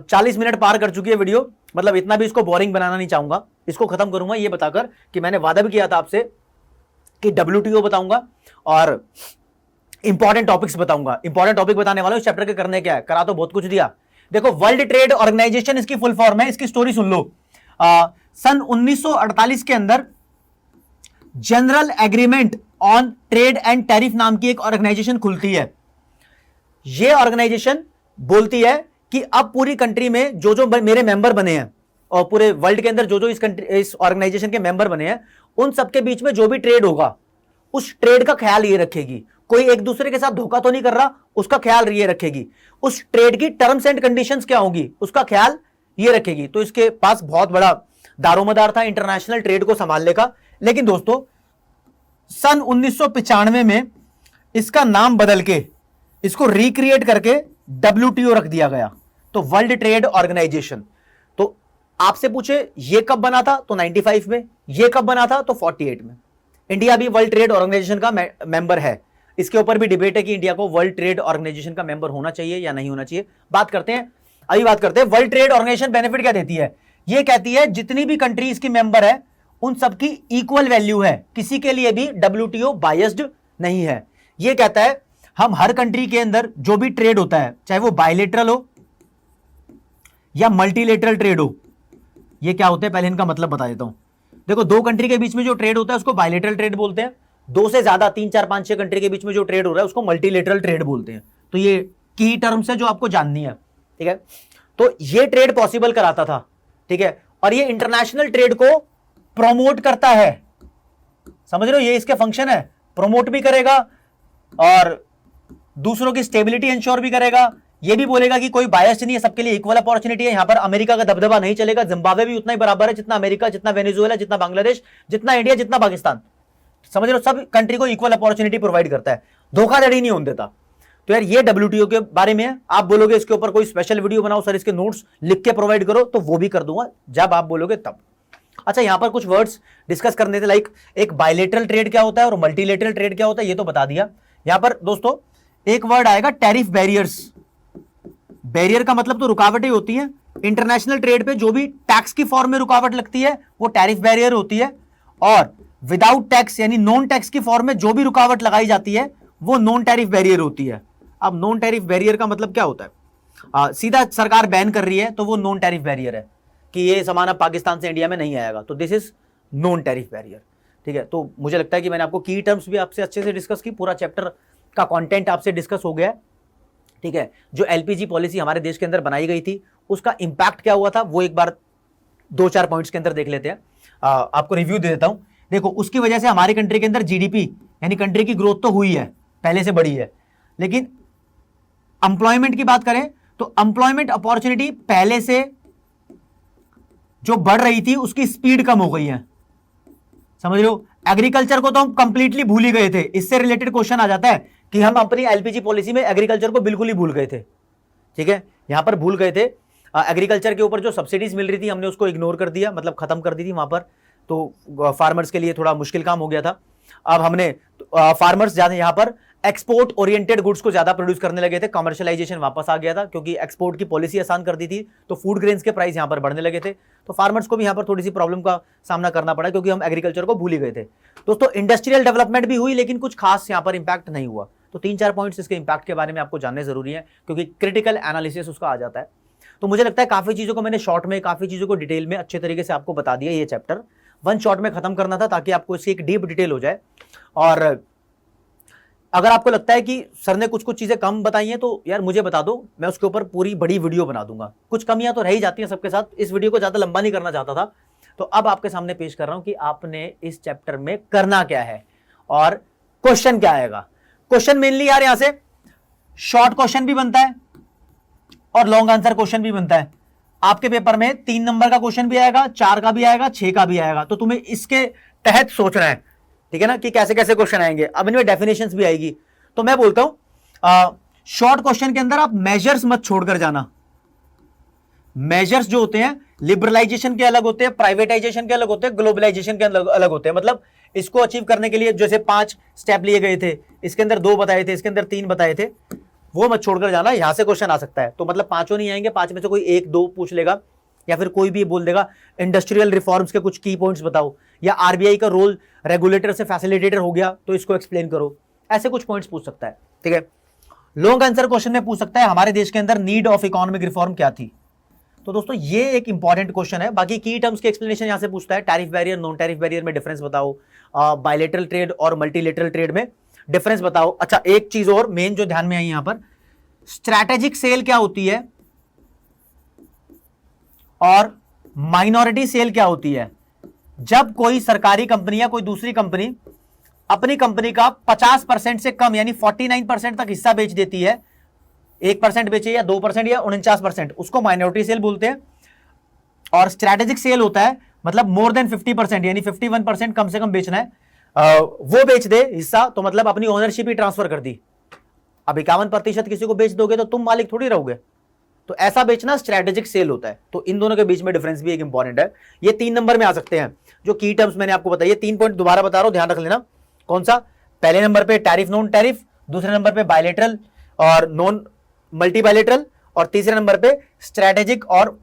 40 मिनट पार कर चुकी है वीडियो, मतलब इतना भी इसको बोरिंग बनाना नहीं चाहूंगा। इसको खत्म करूंगा ये बताकर कि मैंने वादा भी किया था आपसे कि WTO बताऊंगा और इंपॉर्टेंट टॉपिक्स बताऊंगा। इंपॉर्टेंट टॉपिक बताने वाला हूं, इस चैप्टर के करने क्या है, करा तो बहुत कुछ दिया। देखो, वर्ल्ड ट्रेड ऑर्गेनाइजेशन इसकी फुल फॉर्म है, इसकी स्टोरी सुन लो। सन 1948 के अंदर general agreement on trade and tariff नाम की एक ऑर्गेनाइजेशन खुलती है। यह ऑर्गेनाइजेशन बोलती है कि अब पूरी कंट्री में जो जो मेरे मेंबर बने हैं और पूरे वर्ल्ड के अंदर जो जो इस ऑर्गेनाइजेशन के मेंबर बने हैं, उन सबके बीच में जो भी ट्रेड होगा उस ट्रेड का ख्याल ये रखेगी। कोई एक दूसरे के साथ धोखा तो नहीं कर रहा, उसका ख्याल ये रखेगी। उस ट्रेड की टर्म्स एंड कंडीशंस क्या होंगी, उसका ख्याल ये रखेगी। तो इसके पास बहुत बड़ा दारोमदार था इंटरनेशनल ट्रेड को संभालने का। लेकिन दोस्तों, सन 1995 में इसका नाम बदल के इसको रिक्रिएट करके WTO रख दिया गया, तो वर्ल्ड ट्रेड ऑर्गेनाइजेशन। तो आपसे पूछे ये कब बना था, तो 95 में। ये कब बना था, तो 48 में। इंडिया भी वर्ल्ड ट्रेड ऑर्गेनाइजेशन का मेंबर है। इसके ऊपर भी डिबेट है कि इंडिया को वर्ल्ड ट्रेड ऑर्गेनाइजेशन का मेंबर होना चाहिए या नहीं होना चाहिए। बात करते हैं वर्ल्ड ट्रेड ऑर्गेनाइजेशन बेनिफिट क्या देती है। ये कहती है जितनी भी कंट्री इसकी मेंबर है उन सबकी इक्वल वैल्यू है, किसी के लिए भी WTO बायस्ड नहीं है। ये कहता है हम हर कंट्री के अंदर जो भी ट्रेड होता है, चाहे वो बायलेटरल हो या मल्टीलेटरल ट्रेड हो। ये क्या होते हैं पहले इनका मतलब बता देता हूं। देखो, दो कंट्री के बीच में जो ट्रेड होता है उसको बायलेटरल ट्रेड बोलते हैं। दो से ज्यादा 3, 4, 5, 6 कंट्री के बीच में जो ट्रेड हो रहा है उसको मल्टीलेटरल ट्रेड बोलते हैं। तो ये की टर्म्स है जो आपको जाननी है, ठीक है। तो ये ट्रेड पॉसिबल कराता था, ठीक है, और ये इंटरनेशनल ट्रेड को प्रमोट करता है। समझ रहे हो, ये इसके फंक्शन है, प्रमोट भी करेगा और दूसरों की स्टेबिलिटी इंश्योर भी करेगा। ये भी बोलेगा कि कोई बायस नहीं है, सबके लिए इक्वल अपॉर्चुनिटी है। यहां पर अमेरिका का दबदबा नहीं चलेगा। जिम्बाब्वे भी उतना ही बराबर है जितना अमेरिका, जितना वेनेजुएला, जितना बांग्लादेश, जितना इंडिया, जितना पाकिस्तान। समझ रहे हो, सब कंट्री को इक्वल अपॉर्चुनिटी प्रोवाइड करता है, धोखाधड़ी नहीं होने देता। तो यार ये WTO के बारे में है। आप बोलोगे इसके ऊपर कोई स्पेशल वीडियो बनाओ सर, इसके नोट्स लिख के प्रोवाइड करो, तो वो भी कर दूंगा जब आप बोलोगे तब। अच्छा, यहां पर कुछ वर्ड्स डिस्कस करने थे, लाइक एक बायलेटरल ट्रेड क्या होता है और मल्टीलेटरल ट्रेड क्या होता है, ये तो बता दिया। यहां पर दोस्तों एक वर्ड आएगा टैरिफ बैरियर्स। बैरियर का मतलब तो रुकावटें होती हैं। इंटरनेशनल ट्रेड पे जो भी टैक्स की फॉर्म में रुकावट लगती है वो टैरिफ बैरियर होती है, और विदाउट टैक्स यानी नॉन टैक्स की फॉर्म में जो भी रुकावट लगाई जाती है वो नॉन टैरिफ बैरियर होती है। अब नॉन टैरिफ बैरियर का मतलब क्या होता है? सीधा सरकार बैन कर रही है तो वो नॉन टैरिफ बैरियर है कि ये सामान अब पाकिस्तान से इंडिया में नहीं आएगा, तो this is non tariff barrier, ठीक है। तो मुझे लगता है कि मैंने आपको की टर्म्स भी आपसे अच्छे से डिस्कस की, पूरा चैप्टर का कंटेंट आपसे डिस्कस हो गया है, ठीक है। जो LPG पॉलिसी हमारे देश के अंदर बनाई गई थी उसका इंपैक्ट क्या हुआ था वो एक बार 2-4 पॉइंट्स के अंदर देख लेते हैं। आपको रिव्यू दे देता हूं। देखो, उसकी वजह से हमारी कंट्री के अंदर GDP यानी कंट्री की ग्रोथ तो हुई है, पहले से बढ़ी है, लेकिन एम्प्लॉयमेंट की बात करें तो एम्प्लॉयमेंट अपॉर्चुनिटी पहले से जो बढ़ रही थी उसकी स्पीड कम हो गई है, समझ लो। एग्रीकल्चर को तो हम कंप्लीटली भूल ही गए थे, इससे रिलेटेड क्वेश्चन आ जाता है कि हम अपनी एलपीजी पॉलिसी में एग्रीकल्चर को बिल्कुल ही भूल गए थे, ठीक है, यहां पर भूल गए थे। एग्रीकल्चर के ऊपर जो सब्सिडीज मिल रही थी हमने उसको इग्नोर कर दिया, मतलब खत्म कर दी थी वहां पर, तो फार्मर्स के लिए थोड़ा मुश्किल काम हो गया था। अब हमने फार्मर्स ज्यादा यहां पर एक्सपोर्ट ओरिएंटेड गुड्स को ज्यादा प्रोड्यूस करने लगे थे, कमर्शियलाइजेशन वापस आ गया था क्योंकि एक्सपोर्ट की पॉलिसी आसान कर दी थी, तो फूड ग्रेन्स के प्राइस यहां पर बढ़ने लगे थे, तो फार्मर्स को भी यहां पर थोड़ी सी प्रॉब्लम का सामना करना पड़ा क्योंकि हम एग्रीकल्चर को भूल ही गए थे। दोस्तों इंडस्ट्रियल डेवलपमेंट भी हुई लेकिन कुछ खास यहां पर इंपैक्ट नहीं हुआ, तो 3-4 पॉइंट्स इसके इंपैक्ट के बारे में आपको जानने जरूरी है क्योंकि क्रिटिकल एनालिसिस उसका आ जाता है। तो मुझे लगता है काफी चीजों को मैंने शॉर्ट में, काफी चीजों को डिटेल में अच्छे तरीके से आपको बता दिया। ये चैप्टर वन शॉट में खत्म करना था ताकि आपको इसकी एक डीप डिटेल हो जाए, और अगर आपको लगता है कि सर ने कुछ कुछ चीजें कम बताई हैं तो यार मुझे बता दो, मैं उसके ऊपर पूरी बड़ी वीडियो बना दूंगा। कुछ कमियां तो रह ही जाती हैं सबके साथ, इस वीडियो को ज्यादा लंबा नहीं करना चाहता था, तो अब आपके सामने पेश कर रहा हूं कि आपने इस चैप्टर में करना क्या है और क्वेश्चन क्या आएगा। क्वेश्चन मेनली यार यहां से शॉर्ट क्वेश्चन भी बनता है और लॉन्ग आंसर क्वेश्चन भी बनता है। आपके पेपर में 3 नंबर का क्वेश्चन भी आएगा, 4 का भी आएगा, 6 का भी आएगा, तो तुम्हें इसके तहत सोचना है, ठीक है ना, कि कैसे कैसे क्वेश्चन आएंगे। अब इनमें डेफिनेशंस भी आएगी, तो मैं बोलता हूं शॉर्ट क्वेश्चन के अंदर आप मेजर्स मत छोड़कर जाना। मेजर्स जो होते हैं लिबरलाइजेशन के अलग होते हैं, प्राइवेटाइजेशन के अलग होते हैं, ग्लोबलाइजेशन के अलग होते हैं। मतलब इसको अचीव करने के लिए जैसे 5 स्टेप लिए गए थे, इसके अंदर 2 बताए थे, इसके अंदर 3 बताए थे, वो मत छोड़कर जाना, यहां से क्वेश्चन आ सकता है। तो मतलब 5 नहीं आएंगे, 5 में से कोई 1-2 पूछ लेगा, या फिर कोई भी बोल देगा इंडस्ट्रियल रिफॉर्म्स के कुछ की पॉइंट्स बताओ, या आरबीआई का रोल रेगुलेटर से फैसिलिटेटर हो गया तो इसको एक्सप्लेन करो, ऐसे कुछ पॉइंट्स पूछ सकता है, ठीक है। लॉन्ग आंसर क्वेश्चन में पूछ सकता है हमारे देश के अंदर नीड ऑफ इकोनॉमिक रिफॉर्म क्या थी। तो दोस्तों ये एक इंपॉर्टेंट क्वेश्चन है। बाकी की टर्म्स के एक्सप्लेनेशन यहां से पूछता है, tariff barrier, non tariff barrier में डिफरेंस बताओ, बायलैटरल ट्रेड और मल्टीलेटरल ट्रेड में डिफरेंस बताओ। अच्छा एक चीज और मेन जो ध्यान में आई यहां पर, स्ट्रैटेजिक सेल क्या होती है और माइनॉरिटी सेल क्या होती है। जब कोई सरकारी कंपनी या कोई दूसरी कंपनी अपनी कंपनी का 50% से कम यानी 49% तक हिस्सा बेच देती है, 1% बेचे या 2% या 49%, उसको माइनॉरिटी सेल बोलते हैं। और स्ट्रैटेजिक सेल होता है मतलब मोर देन 50% यानी 51% कम से कम बेचना है, वो बेच दे हिस्सा तो मतलब अपनी ओनरशिप ही ट्रांसफर कर दी। अब 51% किसी को बेच दोगे तो तुम मालिक थोड़ी रहोगे, तो ऐसा बेचना स्ट्रैटेजिक सेल होता है। तो इन दोनों के बीच में डिफरेंस भी एक इंपॉर्टेंट है। ये 3 नंबर में आ सकते हैं जो की टर्म्स मैंने आपको बताई। 3 पॉइंट दोबारा बता रहा हूं, ध्यान रख लेना। कौन सा? पहले नंबर पे टैरिफ नॉन टैरिफ, दूसरे नंबर पे बायलेटरल और नॉन मल्टी बायलेटरल, और तीसरे नंबर पे स्ट्रैटेजिक और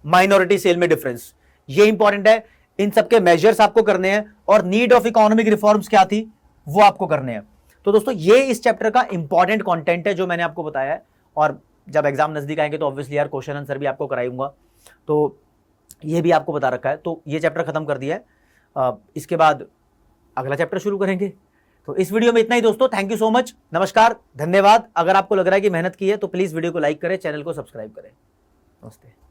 माइनॉरिटी सेल में डिफरेंस। ये इंपॉर्टेंट है, इन सबके मेजर्स आपको करने हैं और नीड ऑफ इकोनॉमिक रिफॉर्म्स क्या थी वो आपको करने हैं। तो दोस्तों ये इस चैप्टर का इंपॉर्टेंट कंटेंट है जो मैंने आपको बताया है, और जब एग्जाम नजदीक आएंगे तो ऑब्वियसली यार क्वेश्चन आंसर भी आपको कराऊंगा, तो ये भी आपको बता रखा है। तो ये चैप्टर खत्म कर दिया है, इसके बाद अगला चैप्टर शुरू करेंगे। तो इस वीडियो में इतना ही दोस्तों, थैंक यू सो मच, नमस्कार, धन्यवाद। अगर आपको लग रहा है कि मेहनत की है तो प्लीज वीडियो को लाइक करें, चैनल को सब्सक्राइब करें। नमस्ते।